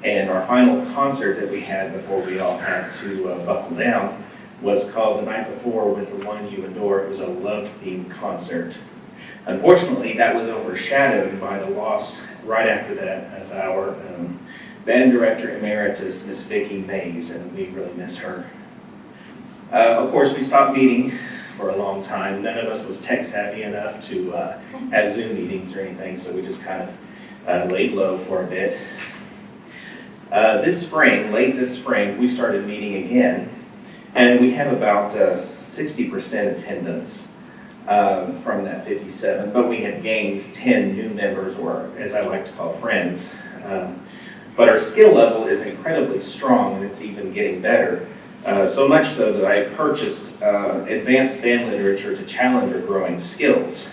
N: and our final concert that we had before we all had to buckle down was called The Night Before with the One You Adore. It was a love-themed concert. Unfortunately, that was overshadowed by the loss right after that of our band director emeritus, Miss Vicki Mays, and we really miss her. Of course, we stopped meeting for a long time. None of us was tech savvy enough to have Zoom meetings or anything, so we just kind of laid low for a bit. Late this spring, we started meeting again, and we have about 60% attendance from that 57, but we had gained 10 new members, or as I like to call friends. But our skill level is incredibly strong, and it's even getting better. So much so that I purchased advanced band literature to challenge our growing skills.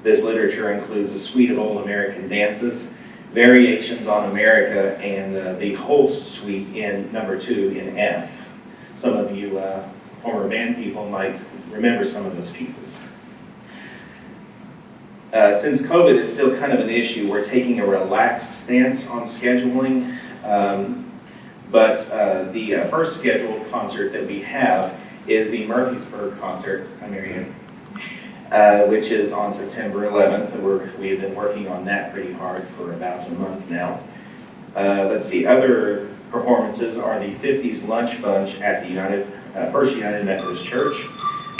N: This literature includes a suite of old American dances, Variations on America, and the whole suite in number 2 in F. Some of you former band people might remember some of those pieces. Since COVID is still kind of an issue, we're taking a relaxed stance on scheduling, but the first scheduled concert that we have is the Murphysburg concert, which is on September 11th. We have been working on that pretty hard for about a month now. Let's see, other performances are the 50s Lunch Bunch at the First United Methodist Church,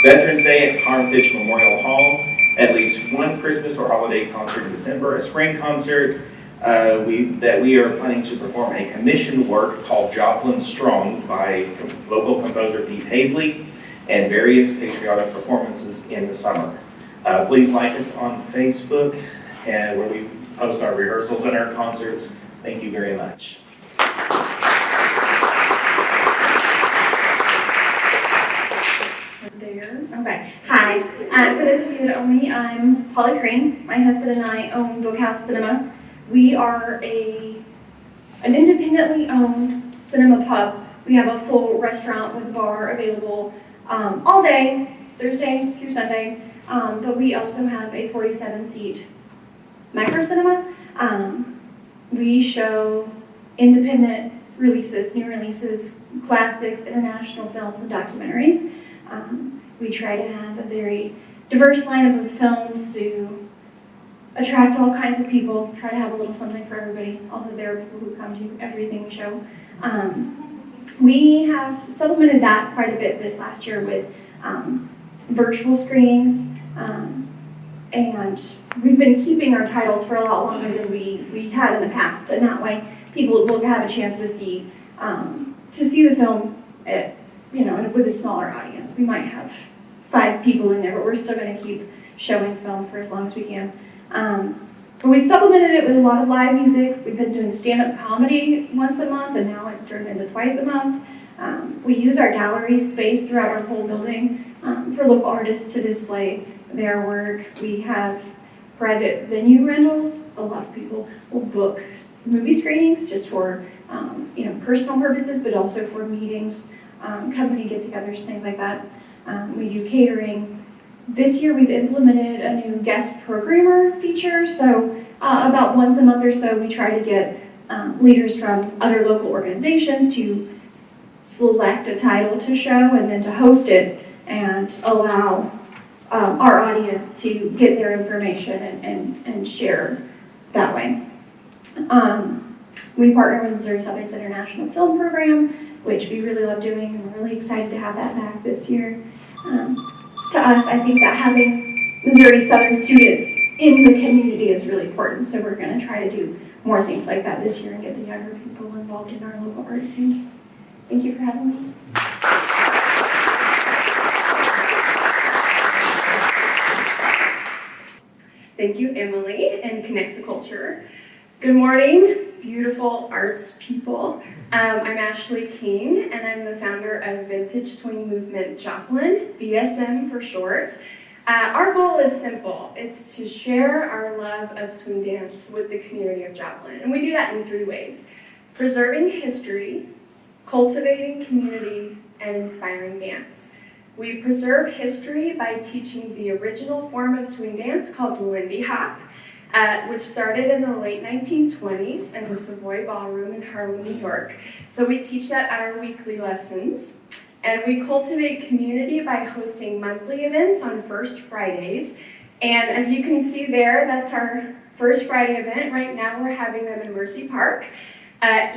N: Veterans Day at Carthage Memorial Hall, at least one Christmas or holiday concert in December, a spring concert that we are planning to perform a commissioned work called Joplin Strong by local composer Pete Havley, and various patriotic performances in the summer. Please like us on Facebook, and where we post our rehearsals and our concerts. Thank you very much.
O: Okay. Hi. For those of you that know me, I'm Holly Crane. My husband and I own Bookhouse Cinema. We are an independently owned cinema pub. We have a full restaurant with a bar available all day, Thursday through Sunday. But we also have a 47-seat micro cinema. We show independent releases, new releases, classics, international films, and documentaries. We try to have a very diverse lineup of films to attract all kinds of people, try to have a little something for everybody, although there are people who come to everything we show. We have supplemented that quite a bit this last year with virtual screenings, and we've been keeping our titles for a lot longer than we had in the past, and that way people will have a chance to see the film with a smaller audience. We might have 5 people in there, but we're still going to keep showing film for as long as we can. But we've supplemented it with a lot of live music. We've been doing stand-up comedy once a month, and now it's turned into twice a month. We use our gallery space throughout our whole building for local artists to display their work. We have private venue rentals. A lot of people will book movie screenings just for personal purposes, but also for meetings, company get-togethers, things like that. We do catering. This year we've implemented a new guest programmer feature, so about once a month or so we try to get leaders from other local organizations to select a title to show and then to host it and allow our audience to get their information and share that way. We partner with Missouri Southern's International Film Program, which we really love doing, and we're really excited to have that back this year. To us, I think that having Missouri Southern students in the community is really important, so we're going to try to do more things like that this year and get the younger people involved in our local art scene. Thank you for having me.
P: Thank you, Emily, and Connect2Culture. Good morning, beautiful arts people. I'm Ashley King, and I'm the founder of Vintage Swing Movement Joplin, VSM for short. Our goal is simple. It's to share our love of swing dance with the community of Joplin, and we do that in 3 ways: preserving history, cultivating community, and inspiring dance. We preserve history by teaching the original form of swing dance called Lindy Hop, which started in the late 1920s in the Savoy Ballroom in Harlem, New York. So we teach that at our weekly lessons. And we cultivate community by hosting monthly events on First Fridays. And as you can see there, that's our First Friday event. Right now we're having them in Mercy Park.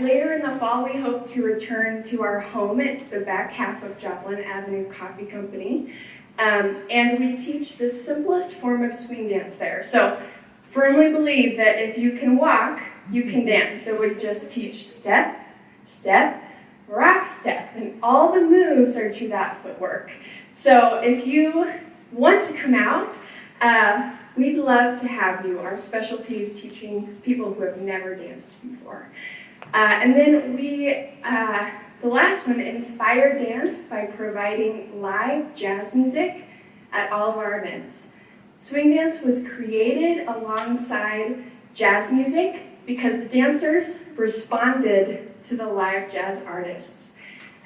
P: Later in the fall, we hope to return to our home at the back half of Joplin Avenue Coffee Company. And we teach the simplest form of swing dance there. So firmly believe that if you can walk, you can dance. So we just teach step, step, rock step, and all the moves are to that footwork. So if you want to come out, we'd love to have you. Our specialty is teaching people who have never danced before. And then we, the last one, inspire dance by providing live jazz music at all of our events. Swing dance was created alongside jazz music because the dancers responded to the live jazz artists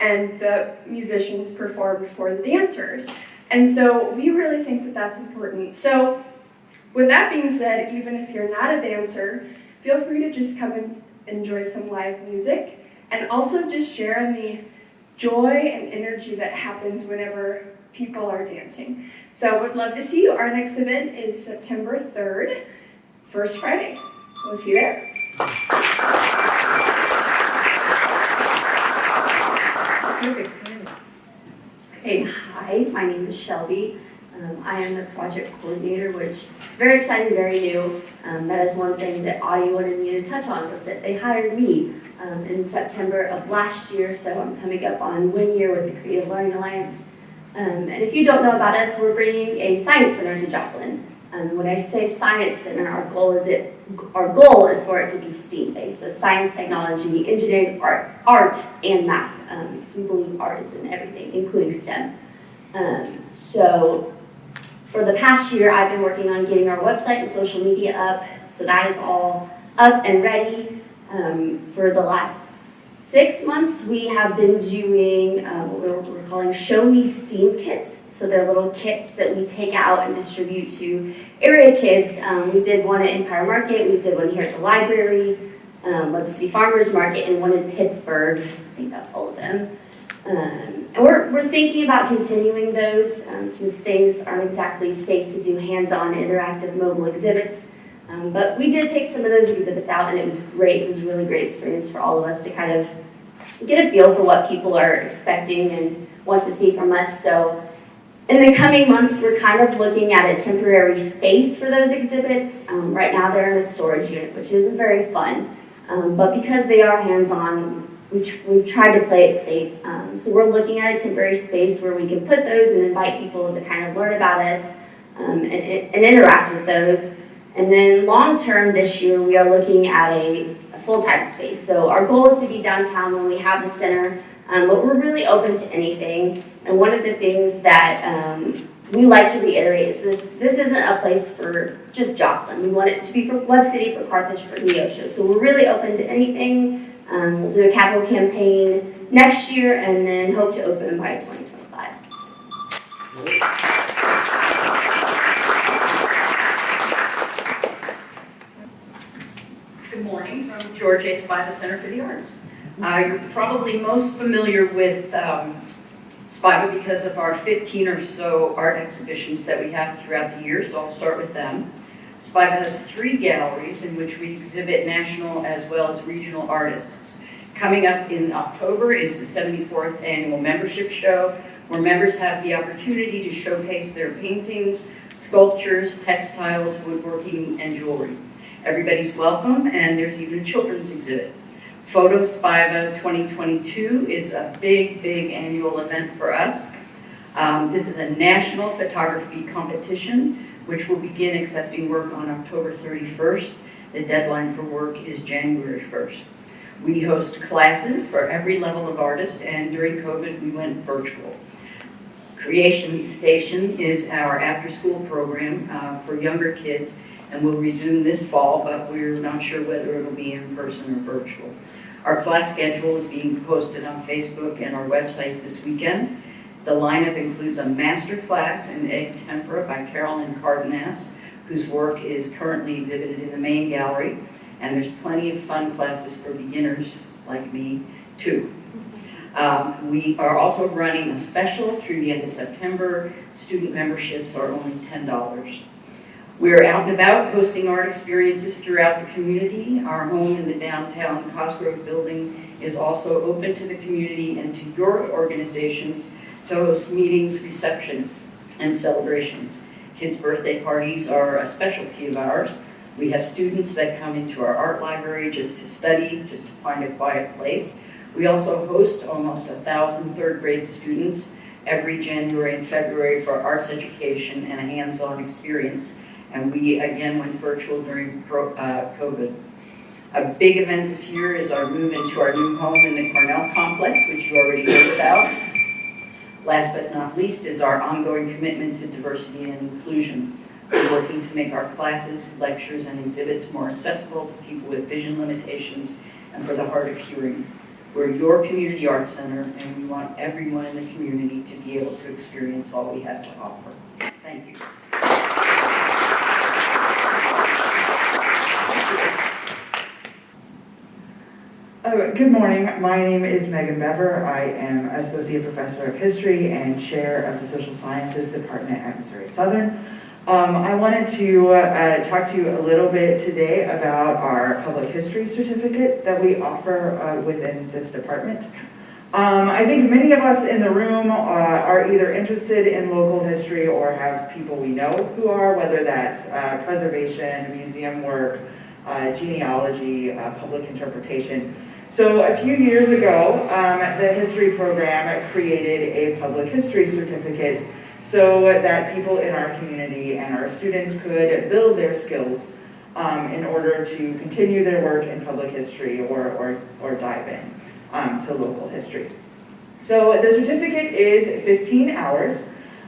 P: and the musicians performed for the dancers. And so we really think that that's important. So with that being said, even if you're not a dancer, feel free to just come and enjoy some live music and also just share in the joy and energy that happens whenever people are dancing. So would love to see you. Our next event is September 3rd, first Friday. We'll see you there.
Q: Okay, hi, my name is Shelby. I am the project coordinator, which is very exciting, very new. That is one thing that Audie wanted me to touch on, was that they hired me in September of last year, so I'm coming up on 1 year with the Creative Learning Alliance. And if you don't know about us, we're bringing a science center to Joplin. When I say science center, our goal is for it to be STEAM-based, so science, technology, engineering, art, and math, because we believe art is in everything, including STEM. So for the past year, I've been working on getting our website and social media up, so that is all up and ready. For the last 6 months, we have been doing what we're calling Show Me STEAM kits. So they're little kits that we take out and distribute to area kids. We did one at Empire Market, we did one here at the library, Web City Farmers Market, and one in Pittsburgh. I think that's all of them. And we're thinking about continuing those since things aren't exactly safe to do hands-on interactive mobile exhibits. But we did take some of those exhibits out, and it was great. It was a really great experience for all of us to kind of get a feel for what people are expecting and want to see from us. So in the coming months, we're kind of looking at a temporary space for those exhibits. Right now they're in a storage unit, which isn't very fun. But because they are hands-on, we've tried to play it safe. So we're looking at a temporary space where we can put those and invite people to kind of learn about us and interact with those. And then long-term this year, we are looking at a full-time space. So our goal is to be downtown when we have the center, but we're really open to anything. And one of the things that we like to reiterate is this isn't a place for just Joplin. We want it to be for Web City, for Carthage, for Neosho. So we're really open to anything. We'll do a capital campaign next year and then hope to open by 2025.
R: Good morning from George A. Spiva Center for the Arts. You're probably most familiar with Spiva because of our 15 or so art exhibitions that we have throughout the year, so I'll start with them. Spiva has 3 galleries in which we exhibit national as well as regional artists. Coming up in October is the 74th annual membership show, where members have the opportunity to showcase their paintings, sculptures, textiles, woodworking, and jewelry. Everybody's welcome, and there's even a children's exhibit. Photo Spiva 2022 is a big annual event for us. This is a national photography competition, which will begin accepting work on October 31st. The deadline for work is January 1st. We host classes for every level of artist, and during COVID, we went virtual. Creation Station is our after-school program for younger kids, and will resume this fall, but we're not sure whether it'll be in person or virtual. Our class schedule is being posted on Facebook and our website this weekend. The lineup includes a master class in egg tempera by Carolyn Cardenas, whose work is currently exhibited in the main gallery, and there's plenty of fun classes for beginners like me, too. We are also running a special through the end of September. Student memberships are only $10. We're out and about hosting art experiences throughout the community. Our home in the downtown Cosgrove building is also open to the community and to your organizations to host meetings, receptions, and celebrations. Kids' birthday parties are a specialty of ours. We have students that come into our art library just to study, just to find a quiet place. We also host almost 1,000 third grade students every January and February for arts education and a hands-on experience. And we again went virtual during COVID. A big event this year is our move into our new home in the Cornell complex, which you already heard about. Last but not least is our ongoing commitment to diversity and inclusion. We're working to make our classes, lectures, and exhibits more accessible to people with vision limitations and for the hard of hearing. We're your community arts center, and we want everyone in the community to be able to experience all we have to offer. Thank you.
S: Good morning. My name is Megan Bever. I am Associate Professor of History and Chair of the Social Sciences Department at Missouri Southern. I wanted to talk to you a little bit today about our Public History Certificate that we offer within this department. I think many of us in the room are either interested in local history or have people we know who are, whether that's preservation, museum work, genealogy, public interpretation. So a few years ago, the history program created a public history certificate so that people in our community and our students could build their skills in order to continue their work in public history or dive in to local history. So the certificate is 15 hours,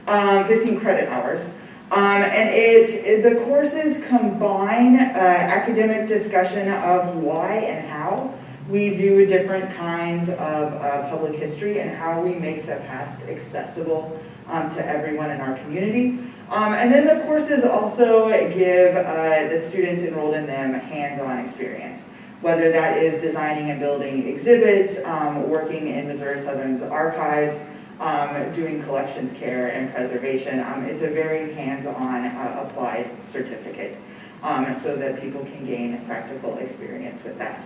S: 15 credit hours. And the courses combine academic discussion of why and how we do different kinds of public history and how we make the past accessible to everyone in our community. And then the courses also give the students enrolled in them hands-on experience, whether that is designing and building exhibits, working in Missouri Southern's archives, doing collections care and preservation. It's a very hands-on applied certificate so that people can gain practical experience with that.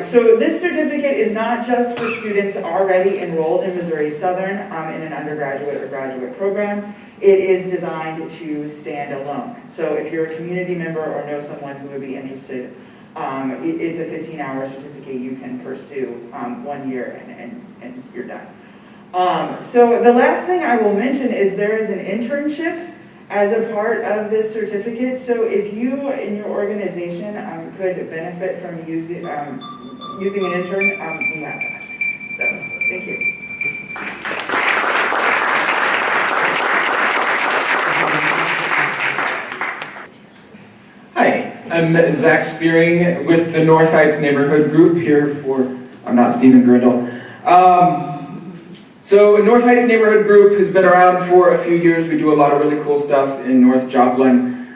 S: So this certificate is not just for students already enrolled in Missouri Southern in an undergraduate or graduate program. It is designed to stand alone. So if you're a community member or know someone who would be interested, it's a 15-hour certificate you can pursue 1 year and you're done. So the last thing I will mention is there is an internship as a part of this certificate. So if you in your organization could benefit from using an intern, we have that. So thank you.
T: Hi, I'm Zach Spearing with the North Heights Neighborhood Group here for, I'm not Stephen Grindle. So North Heights Neighborhood Group has been around for a few years. We do a lot of really cool stuff in North Joplin,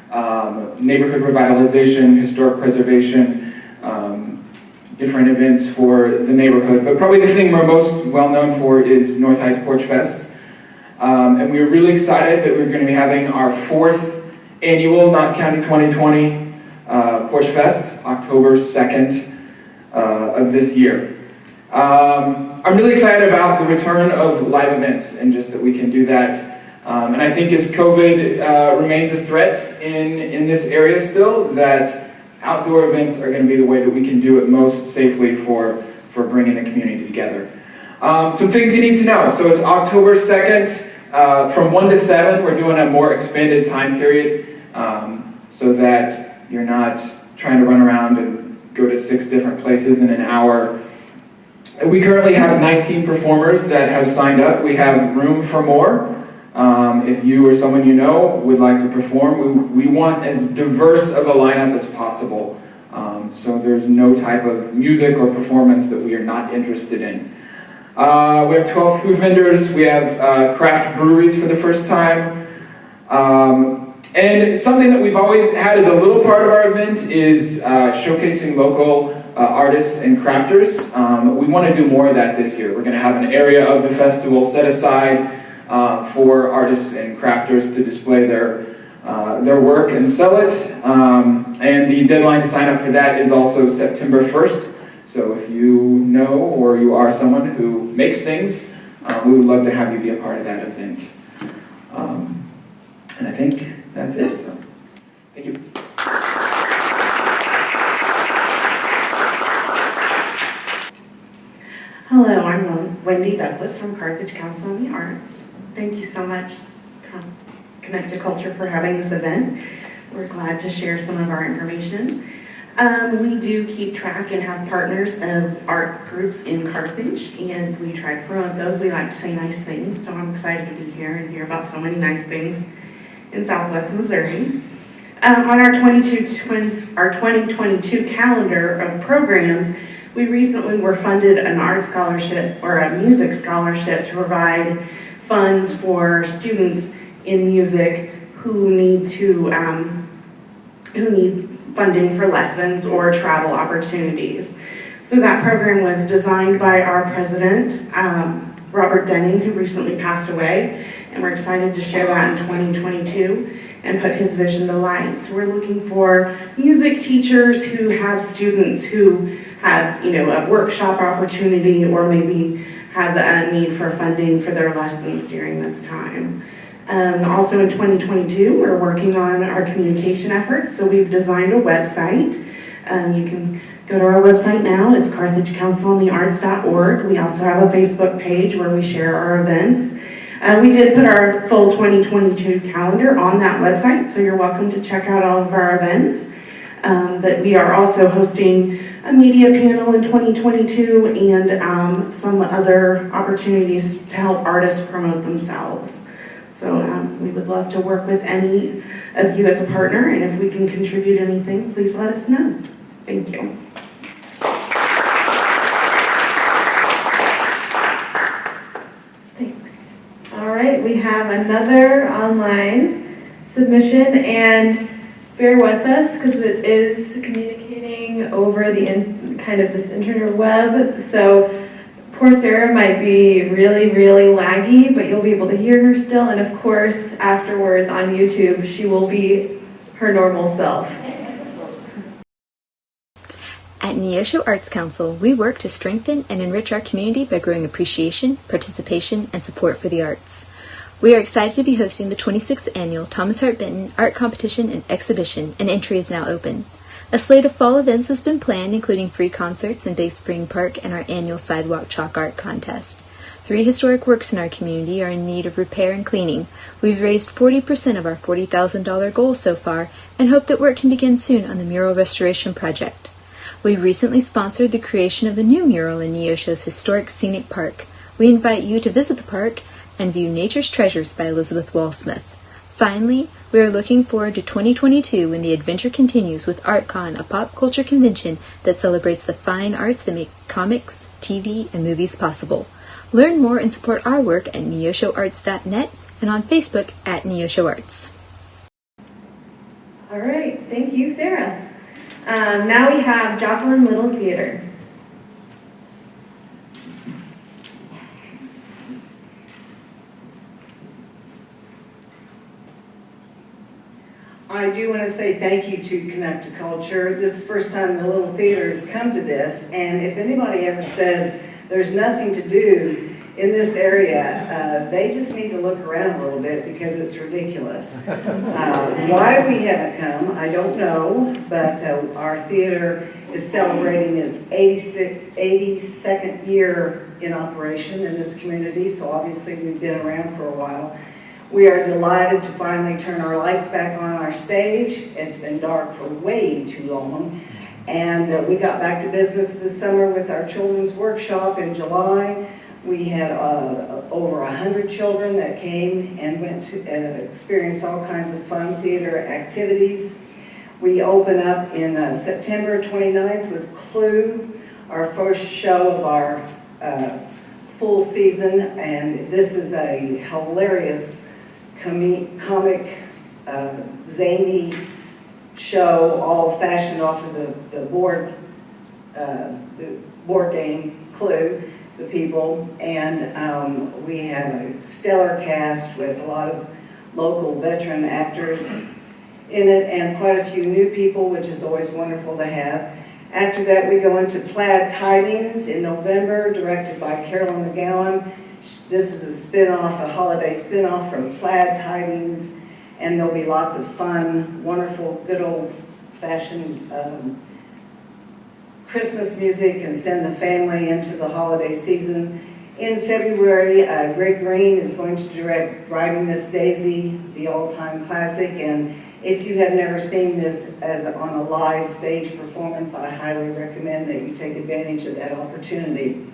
T: neighborhood revitalization, historic preservation, different events for the neighborhood. But probably the thing we're most well known for is North Heights Porch Fest. And we're really excited that we're going to be having our 4th annual Knott County 2020 Porch Fest, October 2nd of this year. I'm really excited about the return of live events and just that we can do that. And I think as COVID remains a threat in this area still, that outdoor events are going to be the way that we can do it most safely for bringing the community together. Some things you need to know. So it's October 2nd from 1 to 7. We're doing a more expanded time period so that you're not trying to run around and go to 6 different places in an hour. We currently have 19 performers that have signed up. We have room for more. If you or someone you know would like to perform, we want as diverse of a lineup as possible. So there's no type of music or performance that we are not interested in. We have 12 food vendors. We have craft breweries for the first time. And something that we've always had as a little part of our event is showcasing local artists and crafters. We want to do more of that this year. We're going to have an area of the festival set aside for artists and crafters to display their work and sell it. And the deadline to sign up for that is also September 1st. So if you know or you are someone who makes things, we would love to have you be a part of that event. And I think that's it. So, thank you.
U: Hello, I'm Wendy Douglas from Carthage Council on the Arts. Thank you so much, Connect2Culture, for having this event. We're glad to share some of our information. We do keep track and have partners of art groups in Carthage, and we try to promote those. We like to say nice things, so I'm excited to be here and hear about so many nice things. in Southwest Missouri. On our 2022 calendar of programs, we recently were funded an art scholarship or a music scholarship to provide funds for students in music who need funding for lessons or travel opportunities. So that program was designed by our president, Robert Denning, who recently passed away, and we're excited to share that in 2022 and put his vision to light. So we're looking for music teachers who have students who have, a workshop opportunity or maybe have a need for funding for their lessons during this time. Also in 2022, we're working on our communication efforts. So we've designed a website. You can go to our website now. It's carthagecouncilonthearts.org. We also have a Facebook page where we share our events. We did put our full 2022 calendar on that website, so you're welcome to check out all of our events. But we are also hosting a media panel in 2022 and some other opportunities to help artists promote themselves. So we would love to work with any of you as a partner, and if we can contribute anything, please let us know. Thank you.
A: All right, we have another online submission, and bear with us because it is communicating over the kind of this interweb. So poor Sarah might be really, really laggy, but you'll be able to hear her still. And of course, afterwards on YouTube, she will be her normal self.
C: At Neosho Arts Council, we work to strengthen and enrich our community by growing appreciation, participation, and support for the arts. We are excited to be hosting the 26th Annual Thomas Hart Benton Art Competition and Exhibition, and entry is now open. A slate of fall events has been planned, including free concerts in Bay Spring Park and our annual Sidewalk Chalk Art Contest. 3 historic works in our community are in need of repair and cleaning. We've raised 40% of our $40,000 goal so far and hope that work can begin soon on the mural restoration project. We recently sponsored the creation of a new mural in Neosho's historic scenic park. We invite you to visit the park and view Nature's Treasures by Elizabeth Wall-Smith. Finally, we are looking forward to 2022 when the adventure continues with ArtCon, a pop culture convention that celebrates the fine arts that make comics, TV, and movies possible. Learn more and support our work at neoshoarts.net and on Facebook at Neosho Arts.
A: All right, thank you, Sarah. Now we have Joplin Little Theater.
V: I do want to say thank you to Connect2Culture. This is the first time the Little Theater has come to this, and if anybody ever says there's nothing to do in this area, they just need to look around a little bit because it's ridiculous. Why we haven't come, I don't know, but our theater is celebrating its 82nd year in operation in this community, so obviously we've been around for a while. We are delighted to finally turn our lights back on our stage. It's been dark for way too long. And we got back to business this summer with our children's workshop in July. We had over 100 children that came and went to experienced all kinds of fun theater activities. We open up in September 29th with Clue, our first show of our full season, and this is a hilarious comic, zany show, all fashioned off of the board game Clue, the people, and we have a stellar cast with a lot of local veteran actors in it and quite a few new people, which is always wonderful to have. After that, we go into Plaid Tidings in November, directed by Carolyn McGowan. This is a spin-off, a holiday spin-off from Plaid Tidings, and there'll be lots of fun, wonderful, good old-fashioned Christmas music and send the family into the holiday season. In February, Greg Green is going to direct Driving Miss Daisy, the all-time classic, and if you have never seen this on a live stage performance, I highly recommend that you take advantage of that opportunity.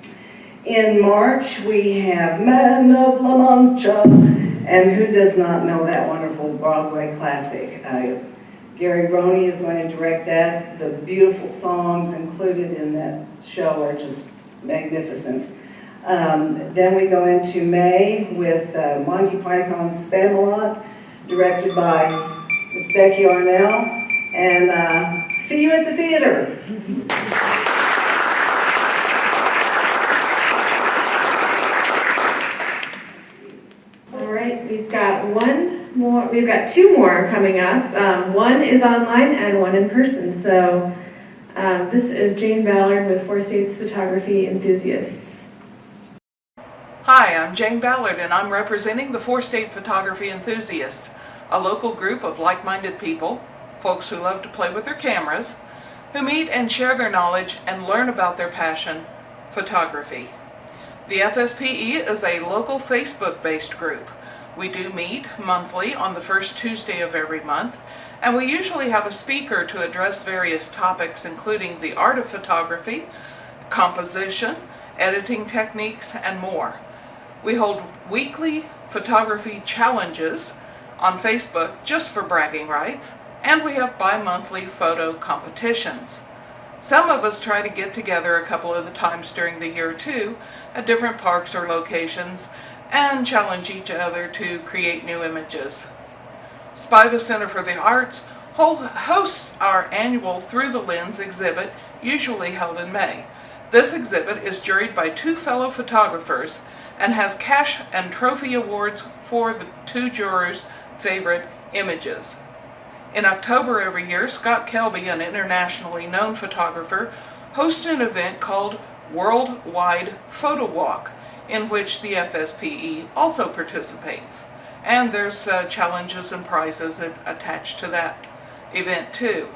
V: In March, we have Man of La Mancha, and who does not know that wonderful Broadway classic. Gary Roney is going to direct that. The beautiful songs included in that show are just magnificent. Then we go into May with Monty Python's Spamalot, directed by Miss Becky Arnell, and see you at the theater.
A: All right, we've got two more coming up. One is online and one in person. So this is Jane Ballard with Four States Photography Enthusiasts.
D: Hi, I'm Jane Ballard and I'm representing the Four State Photography Enthusiasts, a local group of like-minded people, folks who love to play with their cameras, who meet and share their knowledge and learn about their passion, photography. The FSPE is a local Facebook-based group. We do meet monthly on the first Tuesday of every month, and we usually have a speaker to address various topics including the art of photography, composition, editing techniques, and more. We hold weekly photography challenges on Facebook just for bragging rights, and we have bi-monthly photo competitions. Some of us try to get together a couple of the times during the year too, at different parks or locations, and challenge each other to create new images. Spiva Center for the Arts hosts our annual Through the Lens exhibit, usually held in May. This exhibit is juried by two fellow photographers and has cash and trophy awards for the two jurors' favorite images. In October every year, Scott Kelby, an internationally known photographer, hosts an event called Worldwide Photo Walk, in which the FSPE also participates. And there's challenges and prizes attached to that event too.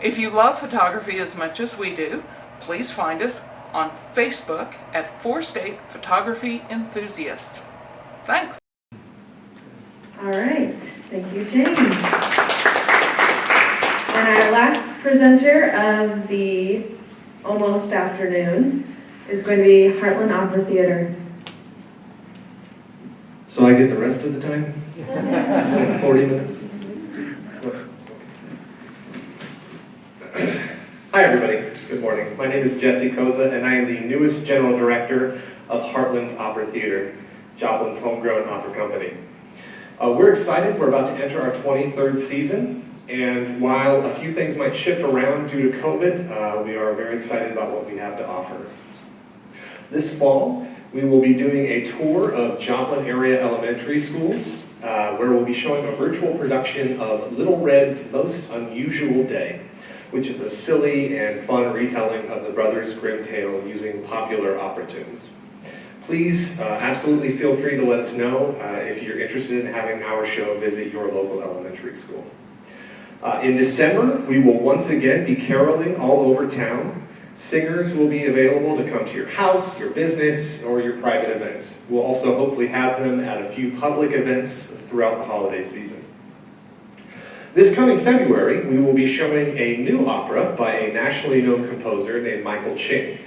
D: If you love photography as much as we do, please find us on Facebook at Four State Photography Enthusiasts. Thanks.
A: All right, thank you, Jane. And our last presenter of the almost afternoon is going to be Heartland Opera Theater.
E: So I get the rest of the time? Just like 40 minutes? Hi everybody, good morning. My name is Jesse Koza and I am the newest General Director of Heartland Opera Theater, Joplin's homegrown opera company. We're excited, we're about to enter our 23rd season, and while a few things might shift around due to COVID, we are very excited about what we have to offer. This fall, we will be doing a tour of Joplin area elementary schools, where we'll be showing a virtual production of Little Red's Most Unusual Day, which is a silly and fun retelling of the Brothers Grimm tale using popular opera tunes. Please absolutely feel free to let us know if you're interested in having our show visit your local elementary school. In December, we will once again be caroling all over town. Singers will be available to come to your house, your business, or your private event. We'll also hopefully have them at a few public events throughout the holiday season. This coming February, we will be showing a new opera by a nationally known composer named Michael Ching.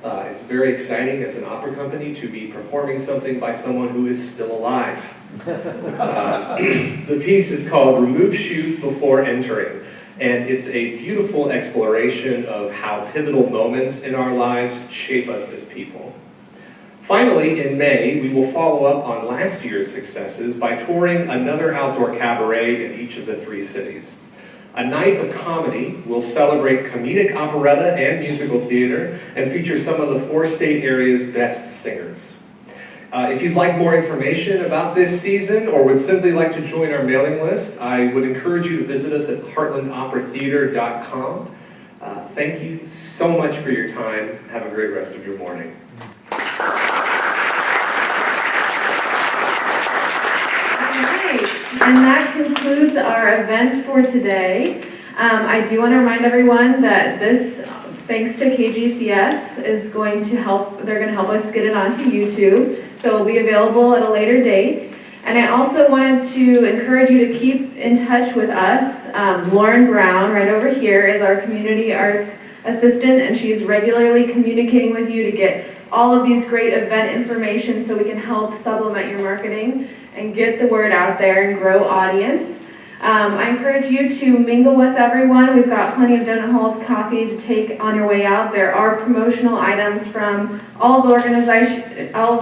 E: It's very exciting as an opera company to be performing something by someone who is still alive. The piece is called Remove Shoes Before Entering, and it's a beautiful exploration of how pivotal moments in our lives shape us as people. Finally, in May, we will follow up on last year's successes by touring another outdoor cabaret in each of the 3 cities. A night of comedy will celebrate comedic operetta and musical theater and feature some of the 4 state area's best singers. If you'd like more information about this season or would simply like to join our mailing list, I would encourage you to visit us at heartlandoperatheater.com. Thank you so much for your time. Have a great rest of your morning.
A: And that concludes our event for today. I do want to remind everyone that this, thanks to KGCS, is going to help, they're going to help us get it onto YouTube, so it'll be available at a later date. And I also wanted to encourage you to keep in touch with us. Lauren Brown, right over here, is our community arts assistant, and she's regularly communicating with you to get all of these great event information so we can help supplement your marketing and get the word out there and grow audience. I encourage you to mingle with everyone. We've got plenty of donut holes, coffee to take on your way out. There are promotional items from all of the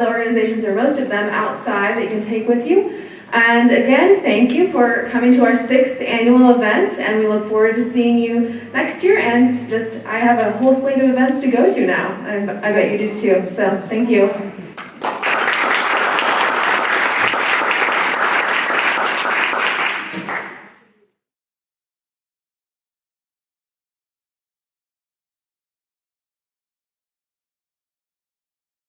A: organizations, or most of them, outside that you can take with you. And again, thank you for coming to our 6th annual event, and we look forward to seeing you next year. And I have a whole slate of events to go to now. I bet you do too. So thank you.